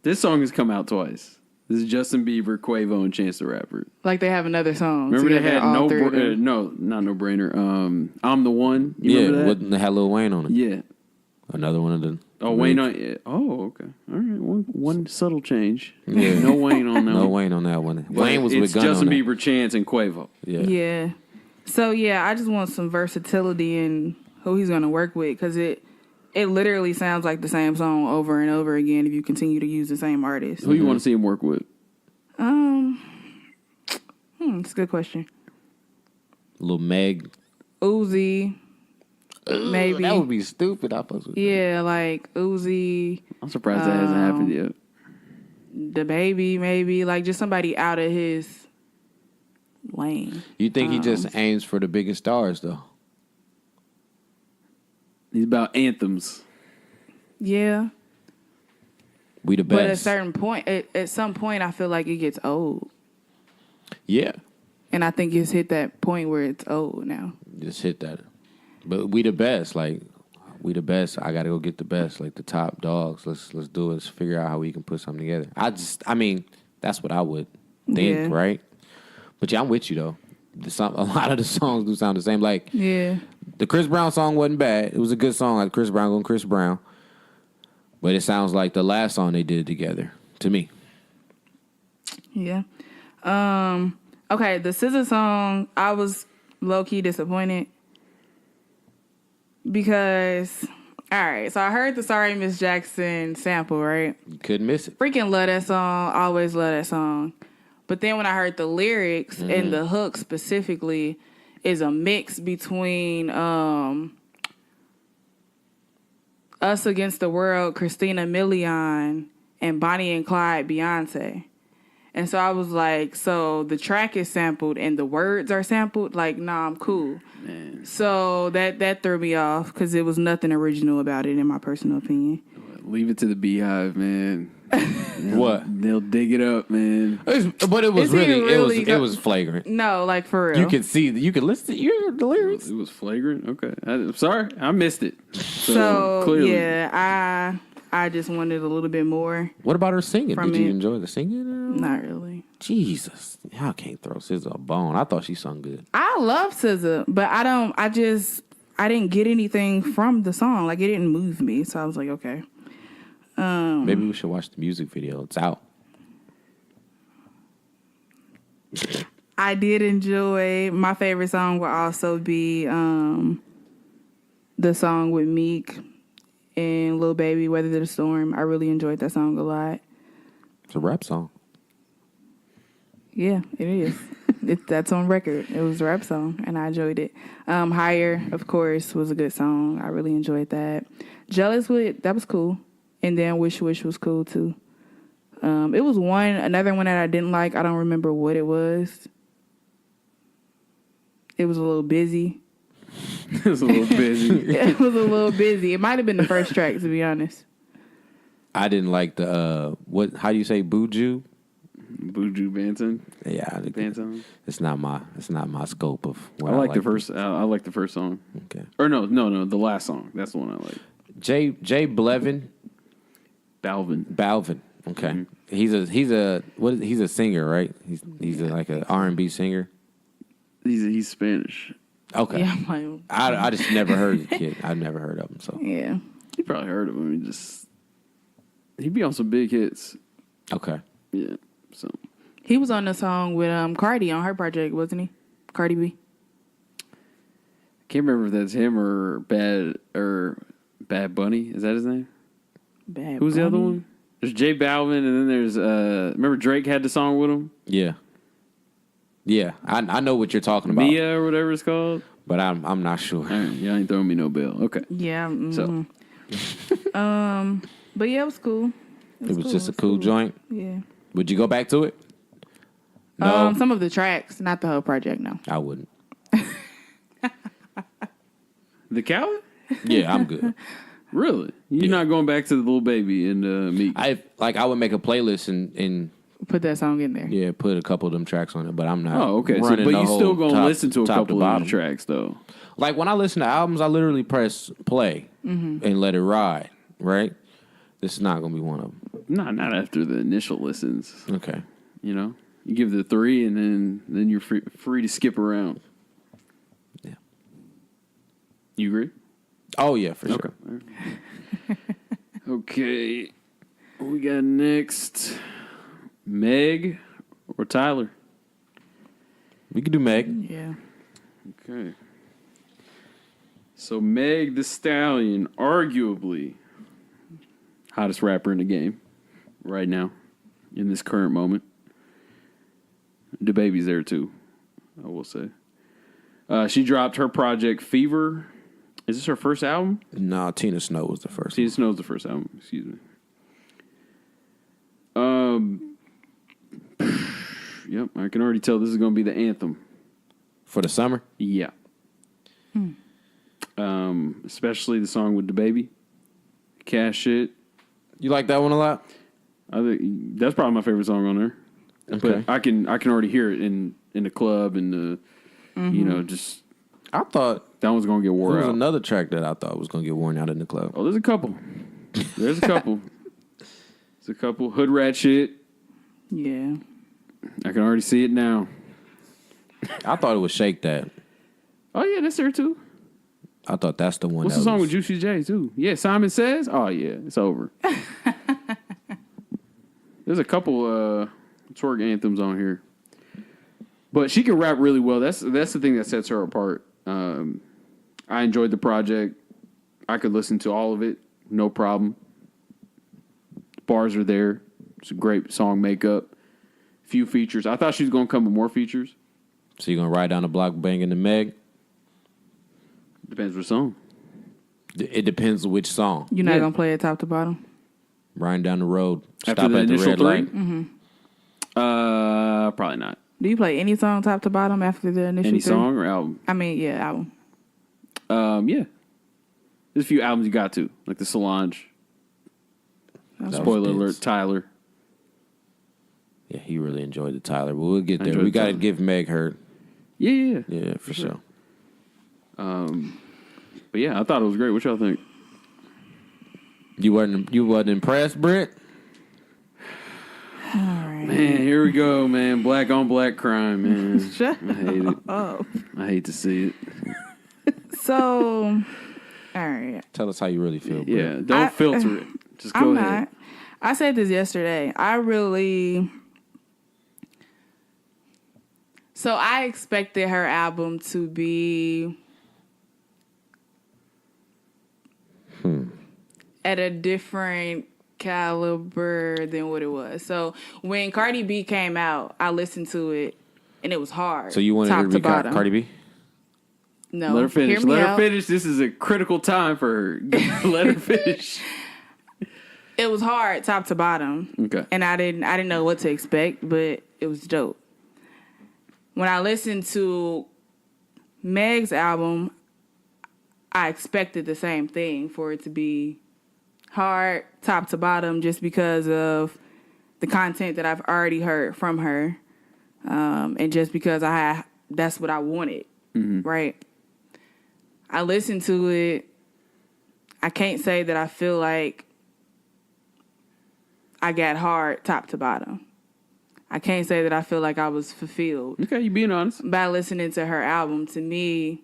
S2: This song has come out twice. This is Justin Bieber, Quavo, and Chance the Rapper.
S3: Like they have another song.
S2: Remember they
S3: together,
S2: had
S3: all three of them.
S2: not No Brainer. I'm the One. You
S1: Yeah,
S2: remember that?
S1: with had Lil Wayne on it.
S2: Yeah.
S1: Another one of the.
S2: Oh, Wayne on it. Oh, okay. All right. One subtle change.
S1: Yeah.
S2: No Wayne on that
S1: No
S2: one.
S1: Wayne on that one.
S2: But
S1: Wayne was with
S2: it's
S1: Gun
S2: Justin
S1: on that.
S2: Bieber, Chance, and Quavo.
S1: Yeah.
S3: Yeah. So yeah, I just want some versatility in who he's gonna work with because it literally sounds like the same song over and over again if you continue to use the same artist.
S2: Who you want to see him work with?
S3: It's a good question.
S1: Lil Meg.
S3: Uzi, maybe.
S1: That would be stupid. I supposed to.
S3: Yeah, like Uzi,
S2: I'm surprised that hasn't happened yet.
S3: the baby, maybe like just somebody out of his lane.
S1: You think he just aims for the biggest stars though?
S2: He's about anthems.
S3: Yeah,
S1: We the
S3: but
S1: best.
S3: at some point, I feel like it gets old,
S1: Yeah.
S3: and I think it's hit that point where it's old now.
S1: Just hit that. But we the best. Like we the best. I gotta go get the best. Like the top dogs. Let's do it. Let's figure out how we can put something together. I mean, that's what I would think,
S3: Yeah.
S1: right? But yeah, I'm with you though. A lot of the songs do sound the same. Like
S3: Yeah,
S1: the Chris Brown song wasn't bad. It was a good song, like Chris Brown going Chris Brown. But it sounds like the last song they did together to me.
S3: yeah. Okay, the SZA song, I was low key disappointed because, all right, so I heard the Sorry Miss Jackson sample, right?
S1: You couldn't miss it.
S3: Freaking love that song. Always love that song. But then when I heard the lyrics and the hook specifically is a mix between Us Against the World, Christina Milian, and Bonnie and Clyde, Beyonce. And so I was like, so the track is sampled and the words are sampled? Like, nah, I'm cool.
S2: Man.
S3: So that threw me off because there was nothing original about it, in my personal opinion.
S2: Leave it to the Beehive, man.
S1: What?
S2: They'll dig it up, man.
S1: But it was
S3: Is he
S1: really,
S3: really
S1: it was flagrant.
S3: No, like for real.
S1: You could see, you could listen to the lyrics.
S2: It was flagrant. Okay, I'm sorry, I missed it.
S3: So
S2: clearly,
S3: yeah, I just wanted a little bit more.
S1: What about her singing?
S3: From
S1: Did you
S3: it.
S1: enjoy the singing?
S3: Not really.
S1: Jesus, y'all can't throw SZA a bone. I thought she sung good.
S3: I love SZA, but I didn't get anything from the song. Like it didn't move me, so I was like, okay.
S1: Maybe we should watch the music video. It's out.
S3: I did enjoy. My favorite song will also be the song with Meek and Lil Baby, Weather the Storm. I really enjoyed that song a lot.
S1: It's a rap song.
S3: Yeah, it is. That's on record. It was a rap song, and I enjoyed it. Higher, of course, was a good song. I really enjoyed that. Jealous that was cool. And then Wish Wish was cool, too. It was another one that I didn't like. I don't remember what it was. It was a little busy.
S2: it was a little busy.
S3: It was a little busy. It might have been the first track, to be honest.
S1: I didn't like the how do you say Buju?
S2: Buju Banton.
S1: Yeah,
S2: Banton.
S1: It's not my scope of what
S2: I like the first. I like the first song.
S1: Okay.
S2: Or no, the last song. That's the one I like.
S1: Jay Balvin.
S2: Balvin.
S1: Balvin. Okay. He's a singer, right? He's like an R&B singer.
S2: He's Spanish.
S1: Okay.
S3: Yeah, I'm like,
S1: I just never heard the kid. I've never heard of him. So
S3: yeah.
S2: You probably heard of him. He be on some big hits.
S1: okay.
S2: Yeah. So
S3: He was on the song with Cardi on her project, wasn't he? Cardi B.
S2: can't remember if that's him or Bad Bunny. Is that his name?
S3: Bad
S2: Who's the other
S3: Bunny?
S2: one? There's J Balvin, and then there's remember Drake had the song with him,
S1: Yeah. Yeah. I know what you're talking about.
S2: Mia or whatever it's called.
S1: But I'm not sure.
S2: All right, y'all ain't throwing me no bill. Okay.
S3: Yeah.
S2: So
S3: But yeah, it was cool.
S1: It was just a cool joint.
S3: Yeah.
S1: Would you go back to it? No,
S3: Some of the tracks, not the whole project. No.
S1: I wouldn't.
S2: the Khaled?
S1: Yeah, I'm good.
S2: Really? You're not going back to the Little Baby and Meek?
S1: I would make a playlist and
S3: Put that song in there.
S1: yeah, put a couple of them tracks on it, but I'm not.
S2: Oh, okay. So,
S1: running
S2: but
S1: the
S2: you still
S1: whole
S2: gonna listen to a
S1: top
S2: couple of
S1: bottom.
S2: the tracks though.
S1: Like when I listen to albums, I literally press play and let it ride. Right? This is not gonna be one of them.
S2: Not after the initial listens.
S1: Okay.
S2: You know, you give it a 3, and then you're free to skip around.
S1: Yeah.
S2: You agree?
S1: Oh yeah, for sure.
S2: Okay. All right. Okay. What we got next? Meg or Tyler?
S1: We could do Meg.
S3: Yeah.
S2: Okay. So Meg Thee Stallion, arguably hottest rapper in the game right now, in this current moment. The baby's there too, I will say. She dropped her project Fever. Is this her first album?
S1: No, Tina Snow was the first.
S2: Tina Snow's the first album. Excuse me. Yep, I can already tell this is going to be the anthem.
S1: For the summer?
S2: Yeah. Especially the song with the baby. Cash Shit.
S1: You like that one a lot?
S2: I think that's probably my favorite song on there.
S1: Okay.
S2: But I can already hear it in the club and the just
S1: I thought
S2: that one's gonna get
S1: there
S2: wore
S1: was
S2: out.
S1: another track that I thought was gonna get worn out in the club.
S2: Oh, there's a couple. There's a couple. There's a couple. Hood Rat Shit.
S3: Yeah.
S2: I can already see it now.
S1: I thought it was Shake That.
S2: Oh yeah, that's there too.
S1: I thought that's the one.
S2: What's
S1: that
S2: the song
S1: was,
S2: with Juicy J too? Yeah, Simon Says. Oh yeah, it's over. There's a couple twerk anthems on here, but she can rap really well. That's the thing that sets her apart. I enjoyed the project. I could listen to all of it, no problem. Bars are there. It's a great song makeup. Few features. I thought she was going to come with more features.
S1: So you're gonna ride down the block banging the Meg?
S2: Depends what song.
S1: It depends which song.
S3: You're not
S2: Yeah.
S3: going to play it top to bottom?
S1: Riding down the road,
S2: After
S1: stop
S2: the
S1: at the
S2: initial
S1: red
S2: 3?
S1: light.
S2: Probably not.
S3: Do you play any song top to bottom after the initial
S2: Any
S3: 3?
S2: song or album?
S3: I mean, yeah, album.
S2: Yeah. There's a few albums you got to, like the Solange.
S1: That was
S2: Spoiler
S1: dense.
S2: alert, Tyler.
S1: Yeah, he really enjoyed the Tyler, but we'll get
S2: I
S1: there.
S2: enjoyed
S1: We got to
S2: Tyler.
S1: give Meg her.
S2: Yeah.
S1: Yeah, for sure.
S2: But yeah, I thought it was great. What y'all think?
S1: You wasn't impressed, Britt?
S3: All right.
S2: Man, here we go, man. Black on black crime, man.
S3: Shut
S2: I hate it.
S3: up.
S2: I hate to see it.
S3: So, all right.
S1: Tell us how you really feel, Britt.
S2: Yeah, don't filter it. Just go
S3: I'm
S2: ahead.
S3: not. I said this yesterday. So I expected her album to be at a different caliber than what it was. So when Cardi B came out, I listened to it and it was hard.
S1: So you wanted her
S3: top
S1: to be
S3: bottom.
S1: Cardi B?
S3: No,
S2: Let her finish.
S3: hear me
S2: Let her
S3: out.
S2: finish. This is a critical time for her. Let her finish.
S3: It was hard top to bottom.
S2: Okay.
S3: And I didn't know what to expect, but it was dope. When I listened to Meg's album, I expected the same thing, for it to be hard top to bottom, just because of the content that I've already heard from her, and just because that's what I wanted, right? I listened to it. I can't say that I feel like I got hard top to bottom. I can't say that I feel like I was fulfilled.
S2: Okay, you being honest.
S3: By listening to her album, to me,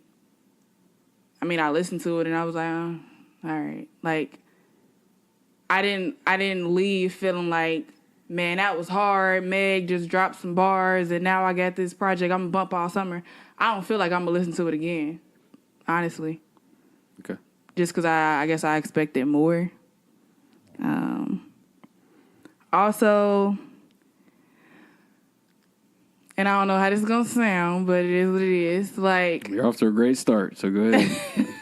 S3: I mean, I listened to it and I was like, all right. Like, I didn't leave feeling like, man, that was hard. Meg just dropped some bars and now I got this project I'm going to bump all summer. I don't feel like I'm going to listen to it again, honestly.
S2: Okay.
S3: Just because I guess I expected more. Also, and I don't know how this is going to sound, but it is what it is. Like,
S2: You're off to a great start, so go ahead.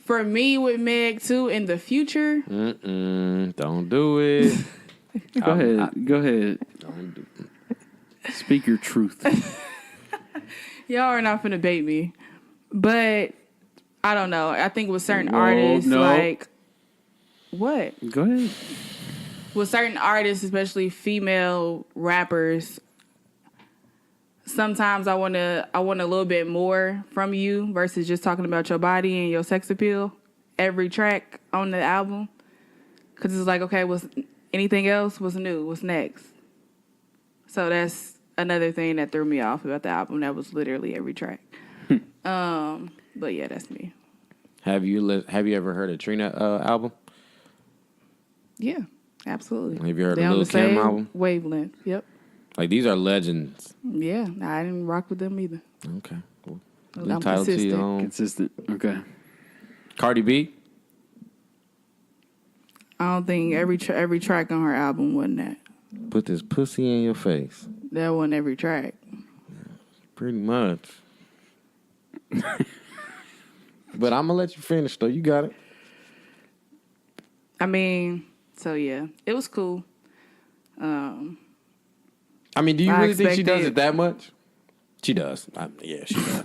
S3: for me with Meg, too, in the future.
S1: Don't do it.
S2: Go ahead.
S1: Don't do
S2: Speak your truth.
S3: Y'all are not finna bait me. But, I don't know. I think with certain
S2: Whoa,
S3: artists,
S2: no.
S3: like, what?
S2: Go ahead.
S3: With certain artists, especially female rappers, sometimes I want a little bit more from you versus just talking about your body and your sex appeal every track on the album. Because it's like, okay, what's anything else? What's new? What's next? So that's another thing that threw me off about the album. That was literally every track. But yeah, that's me.
S1: Have you ever heard of Trina album?
S3: Yeah, absolutely.
S1: Have you heard
S3: They
S1: of
S3: on
S1: Lil
S3: the
S1: Kim
S3: same
S1: album?
S3: wavelength. Yep.
S1: Like, these are legends.
S3: Yeah, I didn't rock with them either.
S1: Okay. Cool.
S3: I'm
S1: Entitled to your
S3: consistent.
S1: own.
S2: Consistent. Okay.
S1: Cardi B?
S3: I don't think every track on her album wasn't that.
S1: Put this pussy in your face.
S3: That wasn't every track.
S1: Pretty much. But I'm going to let you finish, though. You got it.
S3: I mean, so yeah, it was cool.
S1: I mean, do you really think she does
S3: expected-
S1: it that much? She does. Yeah, she does.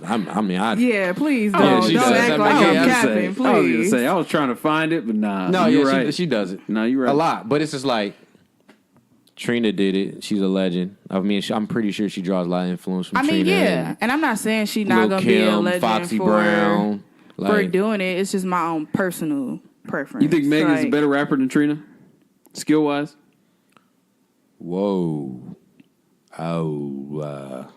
S3: Yeah, please
S1: Yeah,
S3: don't.
S1: she
S3: Don't
S1: does.
S3: act
S1: I
S3: like
S1: mean,
S3: I'm
S1: yeah,
S3: capping,
S2: I was gonna
S3: please.
S2: say I was trying to find it, but nah.
S1: No,
S2: you're
S1: yeah,
S2: right.
S1: she does it.
S2: No, you're right.
S1: A lot, but it's just like Trina did it. She's a legend. I mean, I'm pretty sure she draws a lot of influence from
S3: I mean,
S1: Trina.
S3: yeah, and I'm not saying she's not
S1: Lil'
S3: gonna be a
S1: Kim,
S3: legend
S1: Foxy
S3: for
S1: Brown.
S3: for
S1: Like,
S3: doing it. It's just my own personal preference.
S2: You think Megan's a
S3: Like,
S2: better rapper than Trina, skill wise?
S1: whoa. Oh,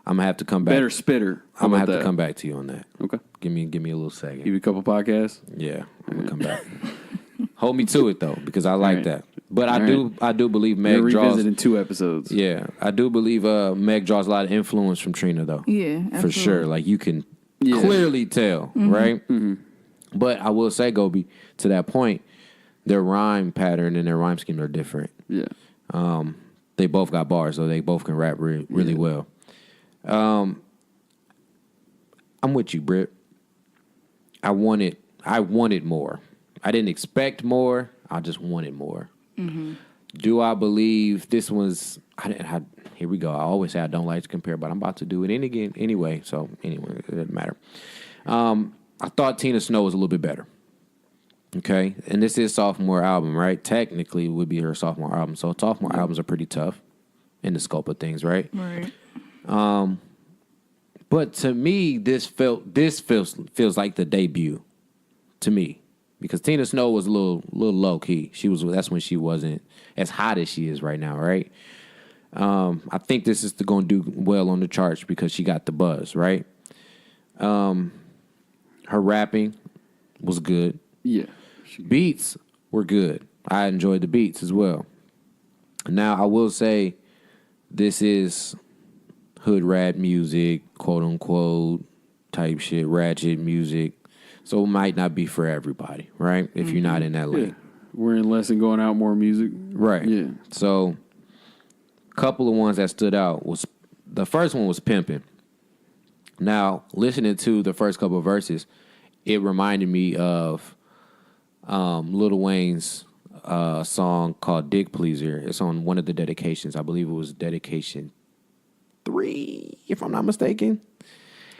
S1: I'm gonna have to come back.
S2: Better spitter. How
S1: I'm gonna
S2: about
S1: have to
S2: that?
S1: come back to you on that.
S2: Okay.
S1: Give me a little second.
S2: Give you a couple podcasts.
S1: Yeah, I'm gonna come back. Hold me to it though, because I like
S2: right.
S1: that. But
S2: All
S1: I do believe
S2: We'll
S1: Meg draws.
S2: revisit in 2 episodes.
S1: Yeah, I do believe Meg draws a lot of influence from Trina though.
S3: Yeah,
S1: for
S3: absolutely.
S1: sure. Like you can
S2: Yeah.
S1: clearly tell, right? Mm-hmm. But I will say, Gobe, to that point, their rhyme pattern and their rhyme scheme are different.
S2: Yeah.
S1: They both got bars, so they both can rap really well. I'm with you, Britt. I wanted more. I didn't expect more. I just wanted more. Mm-hmm. Do I believe this was? Here we go. I always say I don't like to compare, but I'm about to do it anyway. So anyway, it doesn't matter. I thought Tina Snow was a little bit better. Okay, and this is sophomore album, right? Technically, it would be her sophomore album. So sophomore albums are pretty tough in the scope of things, right?
S3: Right.
S1: But to me, this feels like the debut. To me, because Tina Snow was a little low key. That's when she wasn't as hot as she is right now, right? I think this is going to do well on the charts because she got the buzz, right? Her rapping was good.
S2: Yeah.
S1: Beats were good. I enjoyed the beats as well. Now, I will say this is hood rap music, quote unquote, type shit, ratchet music. So it might not be for everybody, right? If you're not in that lane.
S2: Yeah. We're in less and going out more music.
S1: Right.
S2: Yeah.
S1: So a couple of ones that stood out was the first one was Pimpin'. Now, listening to the first couple of verses, it reminded me of Lil Wayne's song called Dick Pleaser. It's on one of the dedications. I believe it was dedication 3, if I'm not mistaken.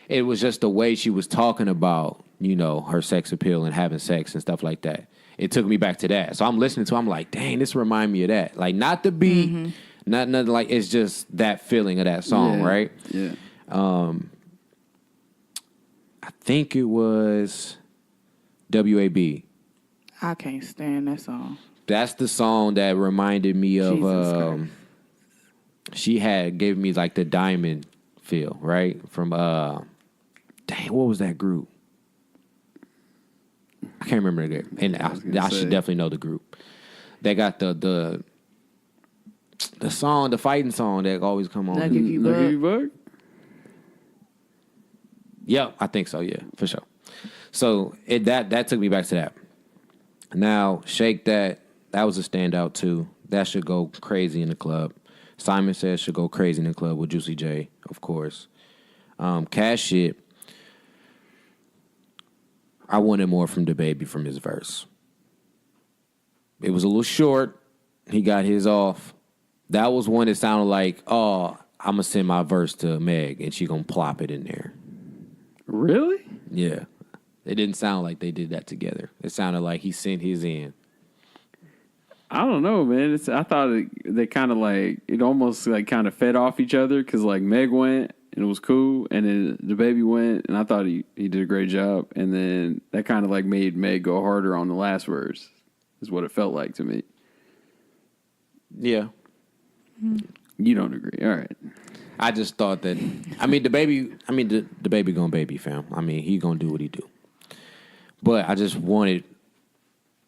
S1: It was just the way she was talking about, her sex appeal and having sex and stuff like that. It took me back to that. So I'm listening to it, I'm like, dang, this remind me of that. Like, not the beat, not nothing like, it's just that feeling of that song,
S2: Yeah.
S1: right?
S2: Yeah.
S1: I think it was WAB.
S3: I can't stand that song.
S1: That's the song that reminded me of.
S3: Jesus
S1: She gave me like the Diamond feel, right? From dang, what was that group? I can't remember the group, and I should definitely know the group. They got the song, the fighting song that always come on.
S3: Like If You
S2: Like
S3: Buck.
S2: If You Buck?
S1: Yep, I think so. Yeah, for sure. So that took me back to that. Now, Shake That was a standout too. That should go crazy in the club. Simon Says should go crazy in the club with Juicy J, of course. Cash Shit. I wanted more from DaBaby from his verse. It was a little short. He got his off. That was one that sounded like, oh, I'm going to send my verse to Meg, and she going to plop it in there.
S2: Really?
S1: Yeah. It didn't sound like they did that together. It sounded like he sent his in.
S2: I don't know, man. I thought they kind of like, it almost like kind of fed off each other because like Meg went and it was cool, and then DaBaby went, and I thought he did a great job, and then that kind of like made Meg go harder on the last verse, is what it felt like to me.
S1: Yeah.
S2: You don't agree. All right.
S1: I just thought that, the baby gonna baby, fam. I mean, he gonna do what he do. But I just wanted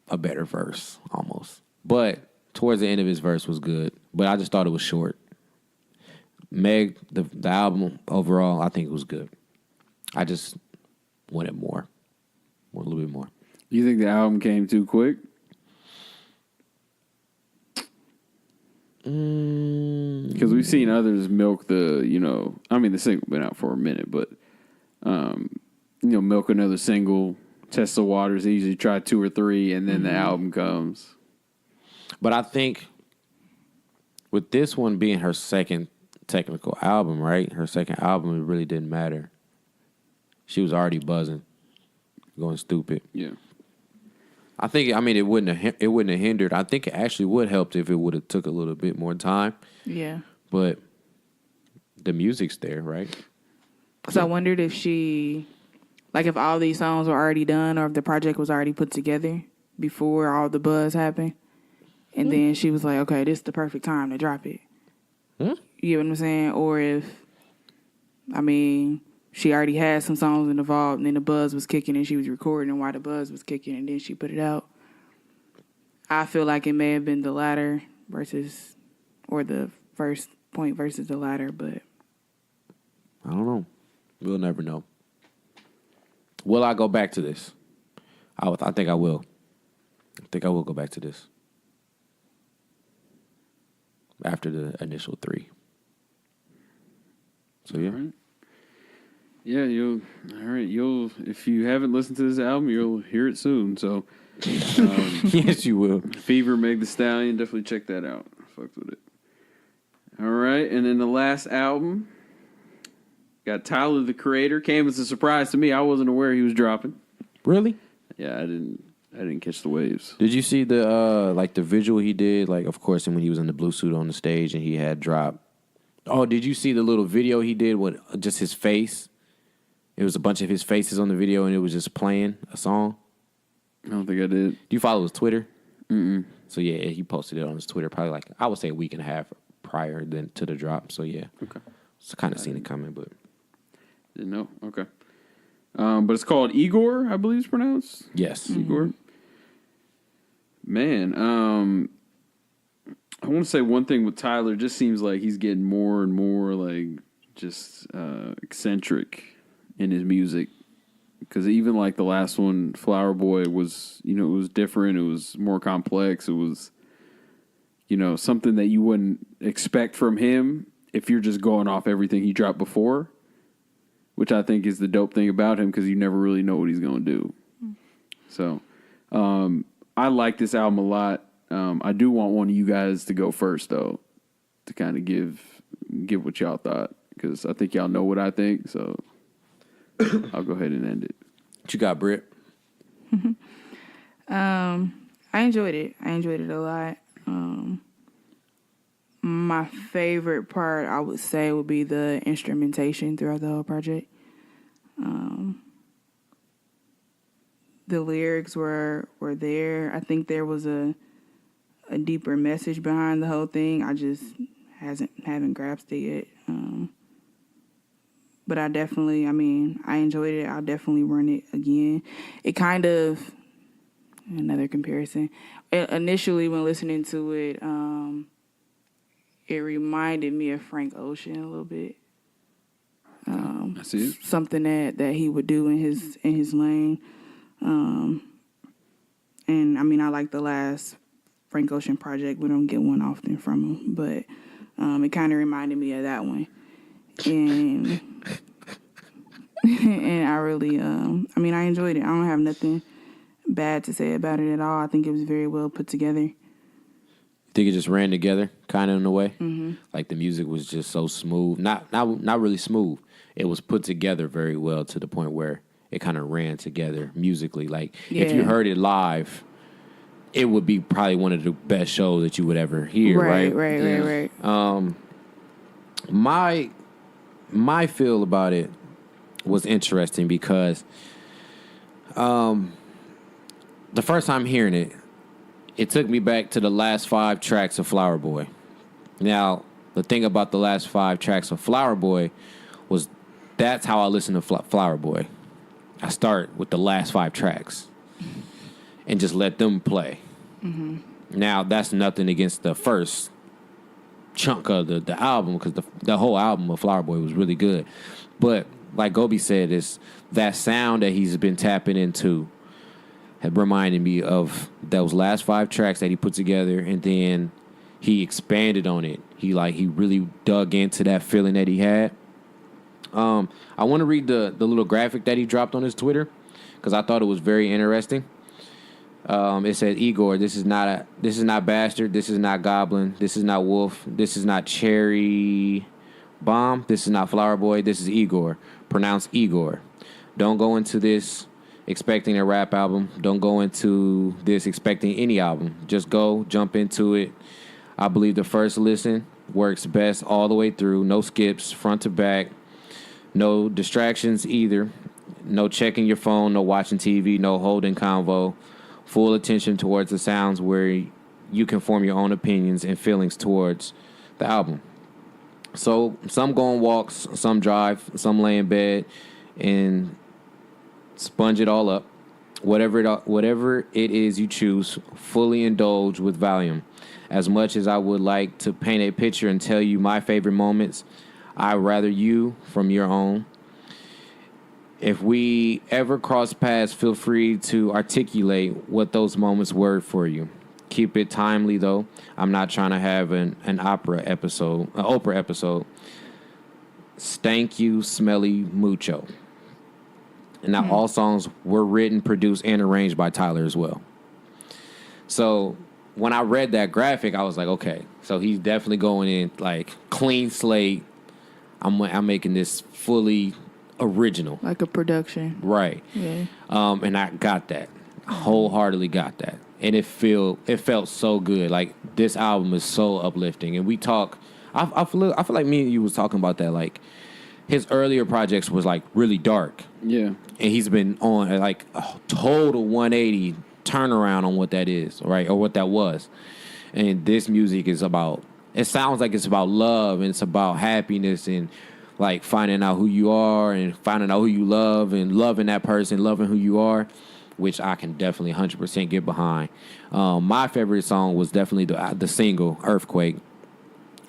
S1: a better verse, almost. But towards the end of his verse was good. But I just thought it was short. Meg, the album overall, I think it was good. I just wanted more. A little bit more.
S2: You think the album came too quick? Because we've seen others milk the single been out for a minute, but, milk another single, test the waters. They usually try 2 or 3, and then the album comes.
S1: But I think with this one being her second technical album, right? Her second album, it really didn't matter. She was already buzzing, going stupid.
S2: Yeah.
S1: I think, it wouldn't have hindered. I think it actually would help if it would have took a little bit more time.
S3: Yeah.
S1: But the music's there, right?
S3: Because I wondered if if all these songs were already done or if the project was already put together before all the buzz happened. And then she was like, okay, this is the perfect time to drop it. You get what I'm saying? Or if, she already had some songs in the vault and then the buzz was kicking and she was recording while the buzz was kicking and then she put it out. I feel like it may have been the latter or the first point versus the latter, but
S1: I don't know. We'll never know. Will I go back to this? I think I will. I think I will go back to this. After the initial 3. So, yeah.
S2: All right. Yeah, you'll if you haven't listened to this album, you'll hear it soon. So,
S1: Yes, you will.
S2: Fever, Megan Thee Stallion, definitely check that out. Fucked with it. All right, and then the last album, got Tyler, the Creator. Came as a surprise to me. I wasn't aware he was dropping.
S1: Really?
S2: Yeah, I didn't catch the waves.
S1: Did you see the the visual he did? Like, of course, when he was in the blue suit on the stage and he had dropped. Oh, did you see the little video he did with just his face? It was a bunch of his faces on the video, and it was just playing a song.
S2: I don't think I did.
S1: Do you follow his Twitter? Mm-mm. So, yeah, he posted it on his Twitter probably I would say a week and a half prior to the drop. So, yeah.
S2: Okay.
S1: So, kind of seen it coming, but.
S2: Didn't know. Okay. But it's called IGOR, I believe it's pronounced.
S1: Yes.
S2: IGOR. Man, I want to say one thing with Tyler. It just seems like he's getting more and more eccentric in his music. Because even like the last one, Flower Boy, was, it was different. It was more complex. It was, something that you wouldn't expect from him if you're just going off everything he dropped before, which I think is the dope thing about him because you never really know what he's going to do. So I like this album a lot. I do want one of you guys to go first, though, to kind of give what y'all thought, because I think y'all know what I think. So I'll go ahead and end it.
S1: What you got, Britt?
S3: I enjoyed it. I enjoyed it a lot. My favorite part, I would say, would be the instrumentation throughout the whole project. the lyrics were there. I think there was a deeper message behind the whole thing. I just haven't grasped it yet. But I enjoyed it. I'll definitely run it again. It kind of, another comparison. Initially, when listening to it, it reminded me of Frank Ocean a little bit.
S2: I see it.
S3: Something that he would do in his lane. And I like the last Frank Ocean project. We don't get one often from him, but it kind of reminded me of that one. And and I really, I enjoyed it. I don't have nothing bad to say about it at all. I think it was very well put together.
S1: Think it just ran together, kind of in a way. Mm-hmm. Like the music was just so smooth, not really smooth. It was put together very well to the point where it kind of ran together musically. Like if you heard it live, it would be probably one of the best shows that you would ever hear. Right. My feel about it was interesting because the first time hearing it, it took me back to the last 5 tracks of Flower Boy. Now, the thing about the last 5 tracks of Flower Boy was that's how I listen to Flower Boy. I start with the last 5 tracks and just let them play. Mm-hmm. Now, that's nothing against the first chunk of the album, because the whole album of Flower Boy was really good. But like Gobe said, it's that sound that he's been tapping into had reminded me of those last 5 tracks that he put together, and then he expanded on it. He really dug into that feeling that he had. I want to read the little graphic that he dropped on his Twitter because I thought it was very interesting. It said, "IGOR, this is not Bastard, this is not Goblin, this is not Wolf, this is not Cherry Bomb, this is not Flower Boy, this is IGOR, pronounced IGOR. Don't go into this expecting a rap album. Don't go into this expecting any album. Just go, jump into it. I believe the first listen works best all the way through. No skips, front to back. No distractions either. No checking your phone, no watching TV, no holding convo. Full attention towards the sounds where you can form your own opinions and feelings towards the album." So some go on walks, some drive, some lay in bed and sponge it all up. Whatever it is you choose, fully indulge with volume. As much as I would like to paint a picture and tell you my favorite moments, I'd rather you from your own. If we ever cross paths, feel free to articulate what those moments were for you. Keep it timely, though. I'm not trying to have an Oprah episode. Stank you, smelly mucho. And now all songs were written, produced, and arranged by Tyler as well. So when I read that graphic, I was like, okay, so he's definitely going in like clean slate. I'm making this fully original,
S3: like a production,
S1: right?
S3: Yeah.
S1: And I got that, wholeheartedly got that, and it felt so good. Like this album is so uplifting, and we talk. I feel like me and you was talking about that. Like his earlier projects was like really dark,
S2: yeah,
S1: and he's been on like a total 180 turnaround on what that is, right, or what that was. And this music is about. It sounds like it's about love, and it's about happiness, and like finding out who you are, and finding out who you love, and loving that person, loving who you are, which I can definitely 100% get behind. My favorite song was definitely the single "Earthquake."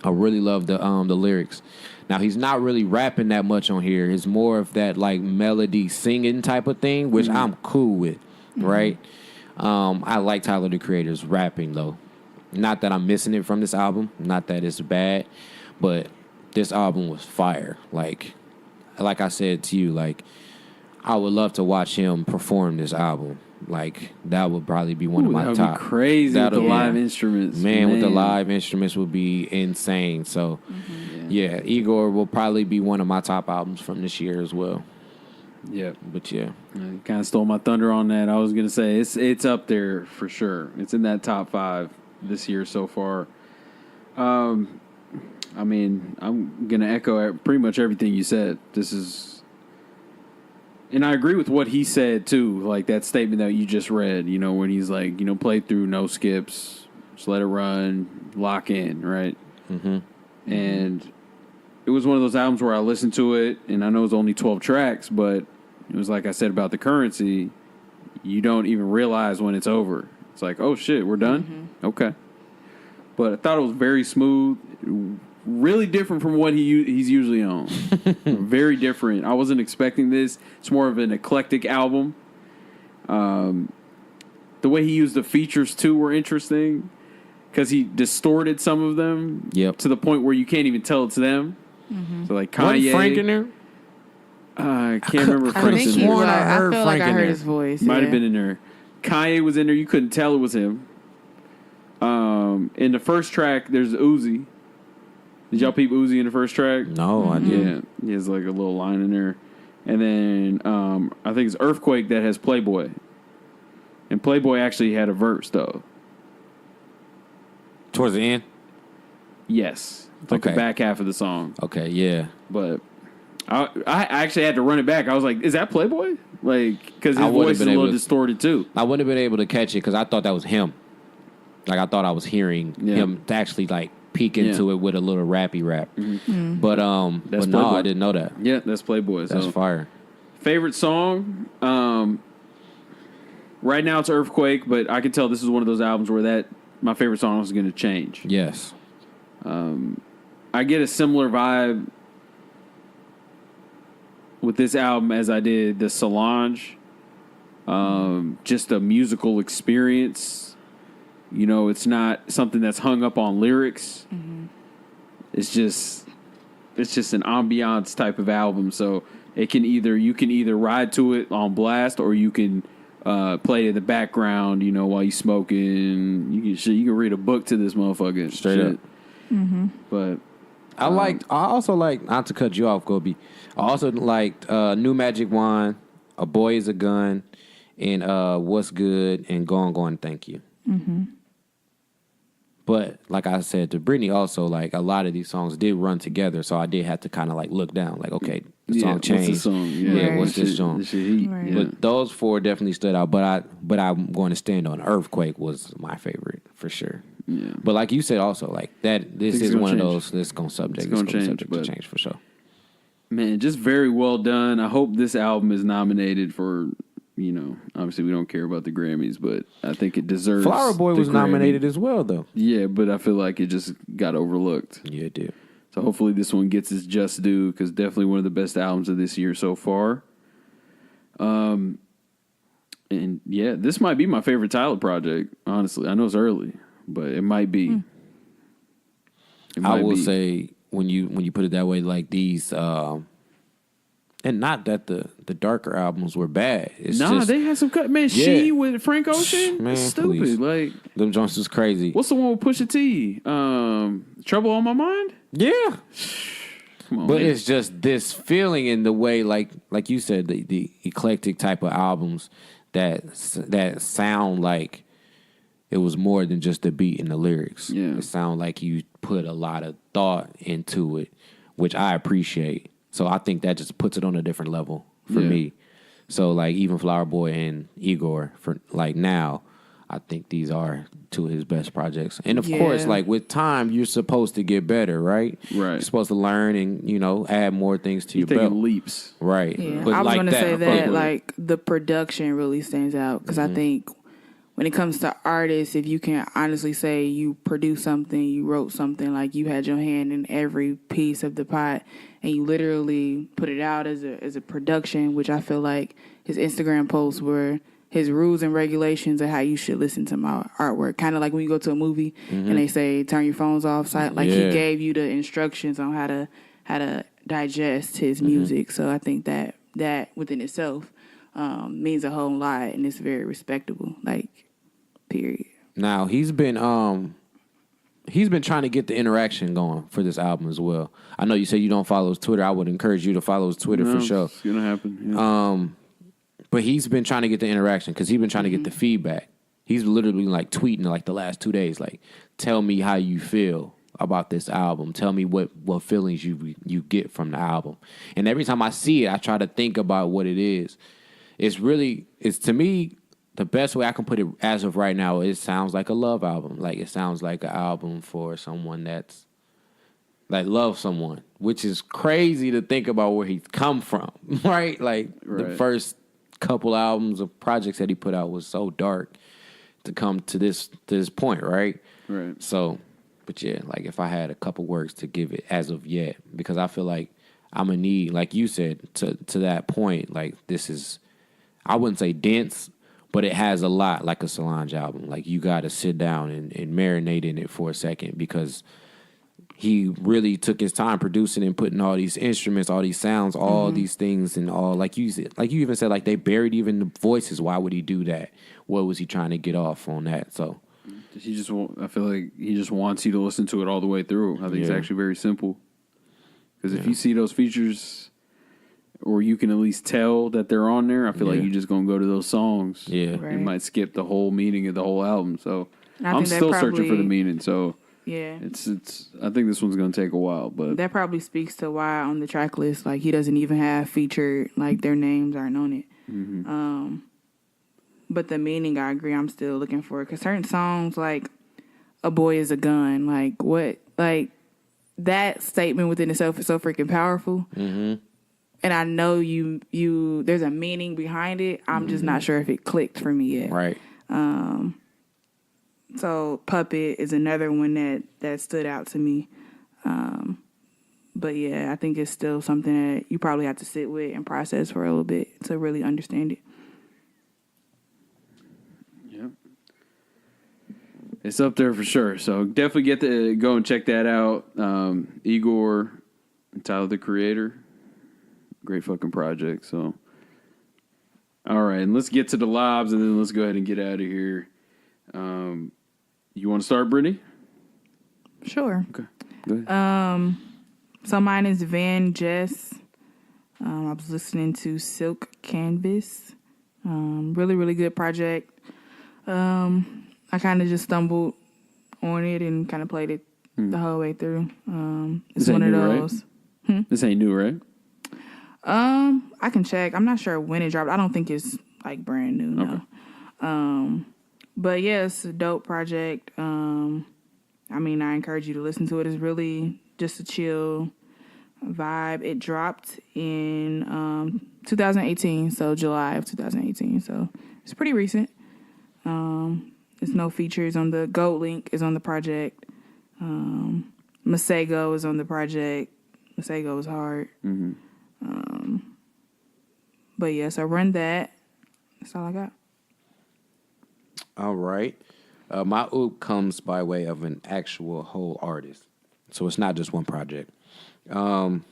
S1: I really love the lyrics. Now he's not really rapping that much on here. It's more of that like melody singing type of thing, which I'm cool with, right? I like Tyler the Creator's rapping though. Not that I'm missing it from this album. Not that it's bad, but this album was fire. Like I said to you, like I would love to watch him perform this album. Like that would probably be one of my top.
S2: That would be crazy with the live instruments.
S1: Man, with the live instruments would be insane. So, yeah, IGOR will probably be one of my top albums from this year as well.
S2: Yeah,
S1: but yeah,
S2: you kind of stole my thunder on that. I was gonna say it's up there for sure. It's in that top 5 this year so far. I mean, I'm gonna echo pretty much everything you said. This is And I agree with what he said, too. Like that statement that you just read, you know, when he's like, you know, play through, no skips, just let it run, lock in, right?
S1: Mm-hmm.
S2: And it was one of those albums where I listened to it, and I know it's only 12 tracks, but it was like I said about the currency, you don't even realize when it's over. It's like, oh, shit, we're done? Mm-hmm. Okay. But I thought it was very smooth, really different from what he's usually on. Very different. I wasn't expecting this. It's more of an eclectic album. The way he used the features, too, were interesting because he distorted some of them to the point where you can't even tell it's them. Mm-hmm. So, like Kanye.
S1: Wasn't Frank in there?
S2: I can't remember Frank's in there.
S3: I feel like I heard his voice.
S2: Might have been in there. Kanye was in there. You couldn't tell it was him. In the first track, there's Uzi. Did y'all peep Uzi in the first track?
S1: No, I didn't.
S2: Yeah, he has like a little line in there. And then I think it's Earthquake that has Playboy. And Playboy actually had a verse, though.
S1: Towards the end?
S2: Yes. It's like the back half of the song.
S1: Okay, yeah.
S2: But I actually had to run it back. I was like, is that Playboy? Like, because his voice is a little distorted, too.
S1: I wouldn't have been able to catch it because I thought that was him. Like, I thought I was hearing him actually, like, peek into it with a little rappy rap. Mm-hmm. But no, I didn't know that.
S2: Yeah, that's Playboy.
S1: That's fire.
S2: Favorite song? Right now it's Earthquake, but I can tell this is one of those albums where my favorite song is going to change.
S1: Yes.
S2: I get a similar vibe with this album as I did the Solange. Just a musical experience. You know, it's not something that's hung up on lyrics. Mm-hmm. It's just an ambiance type of album. So you can either ride to it on blast or you can play it in the background. You know, while you smoking. You can read a book to this motherfucker.
S1: Straight up.
S3: Mm-hmm.
S2: But
S1: I also like, not to cut you off, Gobe. I also liked New Magic Wand, A Boy Is a Gun, and What's Good, and Go On, Thank You.
S3: Mm-hmm.
S1: But like I said to Brytnie, also like a lot of these songs did run together, so I did have to kind of like look down, like okay, the song changed.
S2: What's the song? Yeah,
S1: what's this song?
S3: Right.
S1: But those four definitely stood out. But I'm going to stand on Earthquake was my favorite for sure.
S2: Yeah.
S1: But like you said, also like that, this is one of those that's going to change for sure.
S2: Man, just very well done. I hope this album is nominated for. You know, obviously we don't care about the Grammys, but I think it deserves.
S1: Flower Boy was nominated as well, though.
S2: Yeah, but I feel like it just got overlooked.
S1: Yeah, it did.
S2: So hopefully this one gets its just due because definitely one of the best albums of this year so far. And yeah, this might be my favorite Tyler project. Honestly, I know it's early, but it might be.
S1: I will say when you put it that way, like these. And not that the darker albums were bad. It's just,
S2: they had some cut. Man, She with Frank Ocean?
S1: Man,
S2: stupid.
S1: Please.
S2: Like
S1: them joints was crazy.
S2: What's the one with Pusha T? Trouble on My Mind?
S1: Yeah.
S2: Come on,
S1: but
S2: man.
S1: it's just this feeling in the way, like you said, the eclectic type of albums that sound like it was more than just the beat and the lyrics.
S2: Yeah.
S1: It sound like you put a lot of thought into it, which I appreciate. So I think that just puts it on a different level for me. So like even Flower Boy and IGOR for like now, I think these are two of his best projects. And of course, like with time, you're supposed to get better, right?
S2: Right.
S1: You're supposed to learn and add more things to your belt.
S2: Leaps,
S1: right?
S3: Yeah.
S1: But
S3: I was
S1: like
S3: going to say that
S1: like
S3: the production really stands out because I think when it comes to artists, if you can honestly say you produced something, you wrote something, like you had your hand in every piece of the pot, and you literally put it out as a production, which I feel like his Instagram posts were his rules and regulations of how you should listen to my artwork. Kind of like when you go to a movie and they say turn your phones off. So like he gave you the instructions on how to digest his music. So I think that within itself means a whole lot, and it's very respectable. Like. Period.
S1: Now he's been trying to get the interaction going for this album as well. I know you say you don't follow his Twitter. I would encourage you to follow his Twitter for sure.
S2: It's gonna happen. Yeah.
S1: But he's been trying to get the interaction because he's been trying to get the feedback. He's literally like tweeting like the last 2 days, like, tell me how you feel about this album. Tell me what feelings you get from the album. And every time I see it, I try to think about what it is. It's to me, the best way I can put it as of right now, it sounds like a love album. Like, it sounds like an album for someone that's like loves someone, which is crazy to think about where he's come from, right? Like, the first couple albums of projects that he put out was so dark to come to this point, right?
S2: Right. So,
S1: but yeah, like, if I had a couple words to give it as of yet, because I feel like I'm gonna need, like you said, to that point, like, this is, I wouldn't say dense, but it has a lot, like a Solange album. Like, you got to sit down and marinate in it for a second, because he really took his time producing and putting all these instruments, all these sounds, all these things, and all, like you said, like you even said, like, they buried even the voices. Why would he do that? What was he trying to get off on that? So
S2: I feel like he just wants you to listen to it all the way through. I think it's actually very simple. Because if you see those features, or you can at least tell that they're on there, I feel like you're just going to go to those songs.
S1: Yeah.
S3: Right.
S2: You might skip the whole meaning of the whole album. So I'm
S3: think
S2: still searching for the meaning. So
S3: yeah,
S2: it's. I think this one's going to take a while, but
S3: that probably speaks to why on the track list, like, he doesn't even have featured, like, their names aren't on it.
S2: Mm-hmm.
S3: But the meaning, I agree, I'm still looking for it. Because certain songs, like "A Boy Is a Gun," like, what, like, that statement within itself is so freaking powerful.
S1: Mm-hmm.
S3: And I know you there's a meaning behind it. I'm just not sure if it clicked for me yet.
S1: Right.
S3: So Puppet is another one that stood out to me. But yeah, I think it's still something that you probably have to sit with and process for a little bit to really understand it.
S2: yeah, it's up there for sure. So definitely get to go and check that out. IGOR, Tyler the Creator, great fucking project. So, all right, and let's get to the Lobs, and then let's go ahead and get out of here. You want to start, Brytnie?
S3: Sure.
S2: Okay, go ahead.
S3: So mine is VanJess. I was listening to Silk Canvas. Really, really good project. I kind of just stumbled on it and kind of played it the whole way through. It's one of those.
S2: Right? This ain't new, right?
S3: I can check. I'm not sure when it dropped. I don't think it's like brand new. No.
S2: Okay.
S3: But yeah, it's a dope project. I mean, I encourage you to listen to it. It's really just a chill vibe. It dropped in 2018, so July of 2018. So it's pretty recent. There's no features on the Goat Link is on the project. Masego is on the project. Masego was hard.
S2: Mm-hmm.
S3: But yeah, so run that. That's all I got.
S1: All right. My oop comes by way of an actual whole artist. So it's not just one project.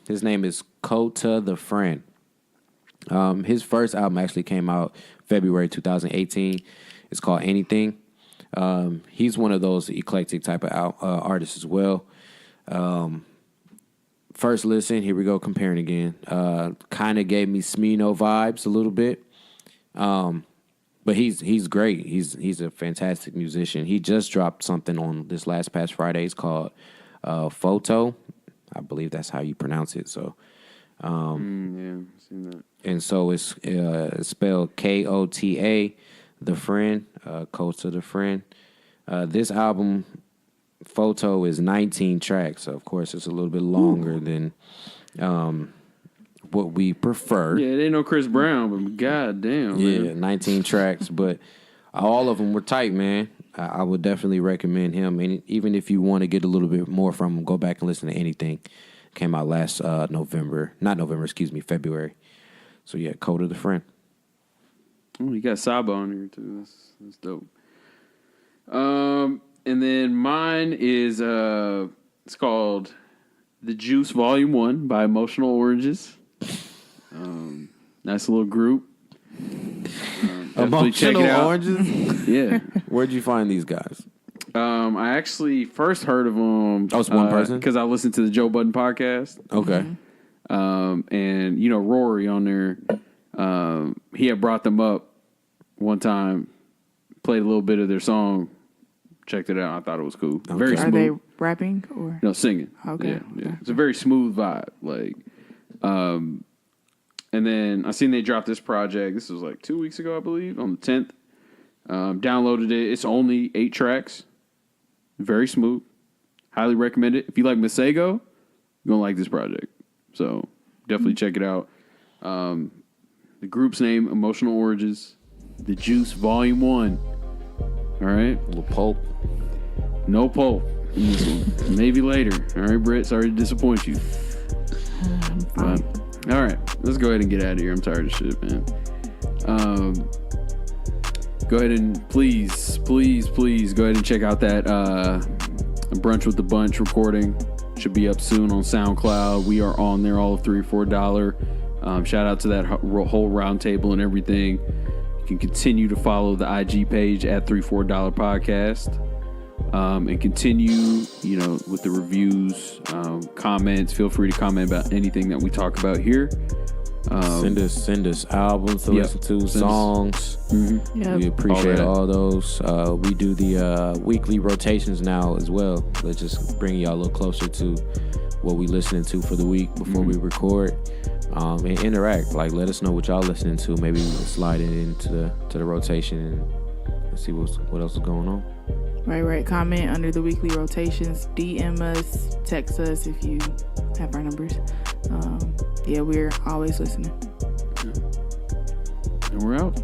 S1: His name is Kota the Friend. His first album actually came out February 2018. It's called Anything. He's one of those eclectic type of artists as well. First listen, here we go, comparing again. Kind of gave me Smino vibes a little bit. But he's great. He's a fantastic musician. He just dropped something on this past Friday. It's called FOTO. I believe that's how you pronounce it. So,
S2: yeah, I've seen that.
S1: And so it's spelled Kota, the friend, Kota the friend. This album, FOTO, is 19 tracks. So of course it's a little bit longer than what we prefer.
S2: Yeah, it ain't no Chris Brown, but goddamn,
S1: yeah,
S2: man.
S1: 19 tracks, but all of them were tight, man. I would definitely recommend him. And even if you want to get a little bit more from him, go back and listen to Anything. Came out last February. So yeah, Kota the Friend.
S2: Oh, you got Saba on here too. That's dope. And then mine is it's called The Juice Volume 1 by Emotional Oranges. Nice little group. Definitely check it out.
S1: Oranges?
S2: Yeah.
S1: Where'd you find these guys?
S2: I actually first heard of them.
S1: Oh, it's one person?
S2: Because I listened to the Joe Budden podcast.
S1: Okay.
S2: And, you know, Rory on there, he had brought them up one time, played a little bit of their song, checked it out. I thought it was cool.
S1: Okay.
S2: Very
S3: Are
S2: smooth.
S3: they rapping or?
S2: No, singing.
S3: Okay.
S2: Yeah. It's a very smooth vibe. Like, and then I seen they dropped this project. This was like 2 weeks ago, I believe, on the 10th. Downloaded it. It's only 8 tracks. Very smooth. Highly recommend it. If you like Masego, you're gonna like this project. So definitely check it out. The group's name, Emotional Oranges. The Juice, Volume 1. All right.
S1: A little Pulp.
S2: No Pulp in this one. Maybe later. All right, Britt. Sorry to disappoint you. But, all right. Let's go ahead and get out of here. I'm tired of shit, man. Go ahead and please go ahead and check out that Brunch with the Bunch recording. Should be up soon on SoundCloud. We are on there, all of $3 or $4. Shout out to that whole round table and everything. You can continue to follow the IG page at $3 or $4 podcast. And continue, with the reviews, comments. Feel free to comment about anything that we talk about here.
S1: Send us albums to listen to, songs.
S3: Yep.
S1: We appreciate
S2: All that.
S1: all those. We do the weekly rotations now as well. Let's just bring y'all a little closer to what we listening to for the week before we record. And interact. Like, let us know what y'all listening to. Maybe we'll slide it into the rotation and see what else is going on.
S3: Right. Comment under the weekly rotations. DM us, text us if you have our numbers. We're always listening.
S2: And we're out.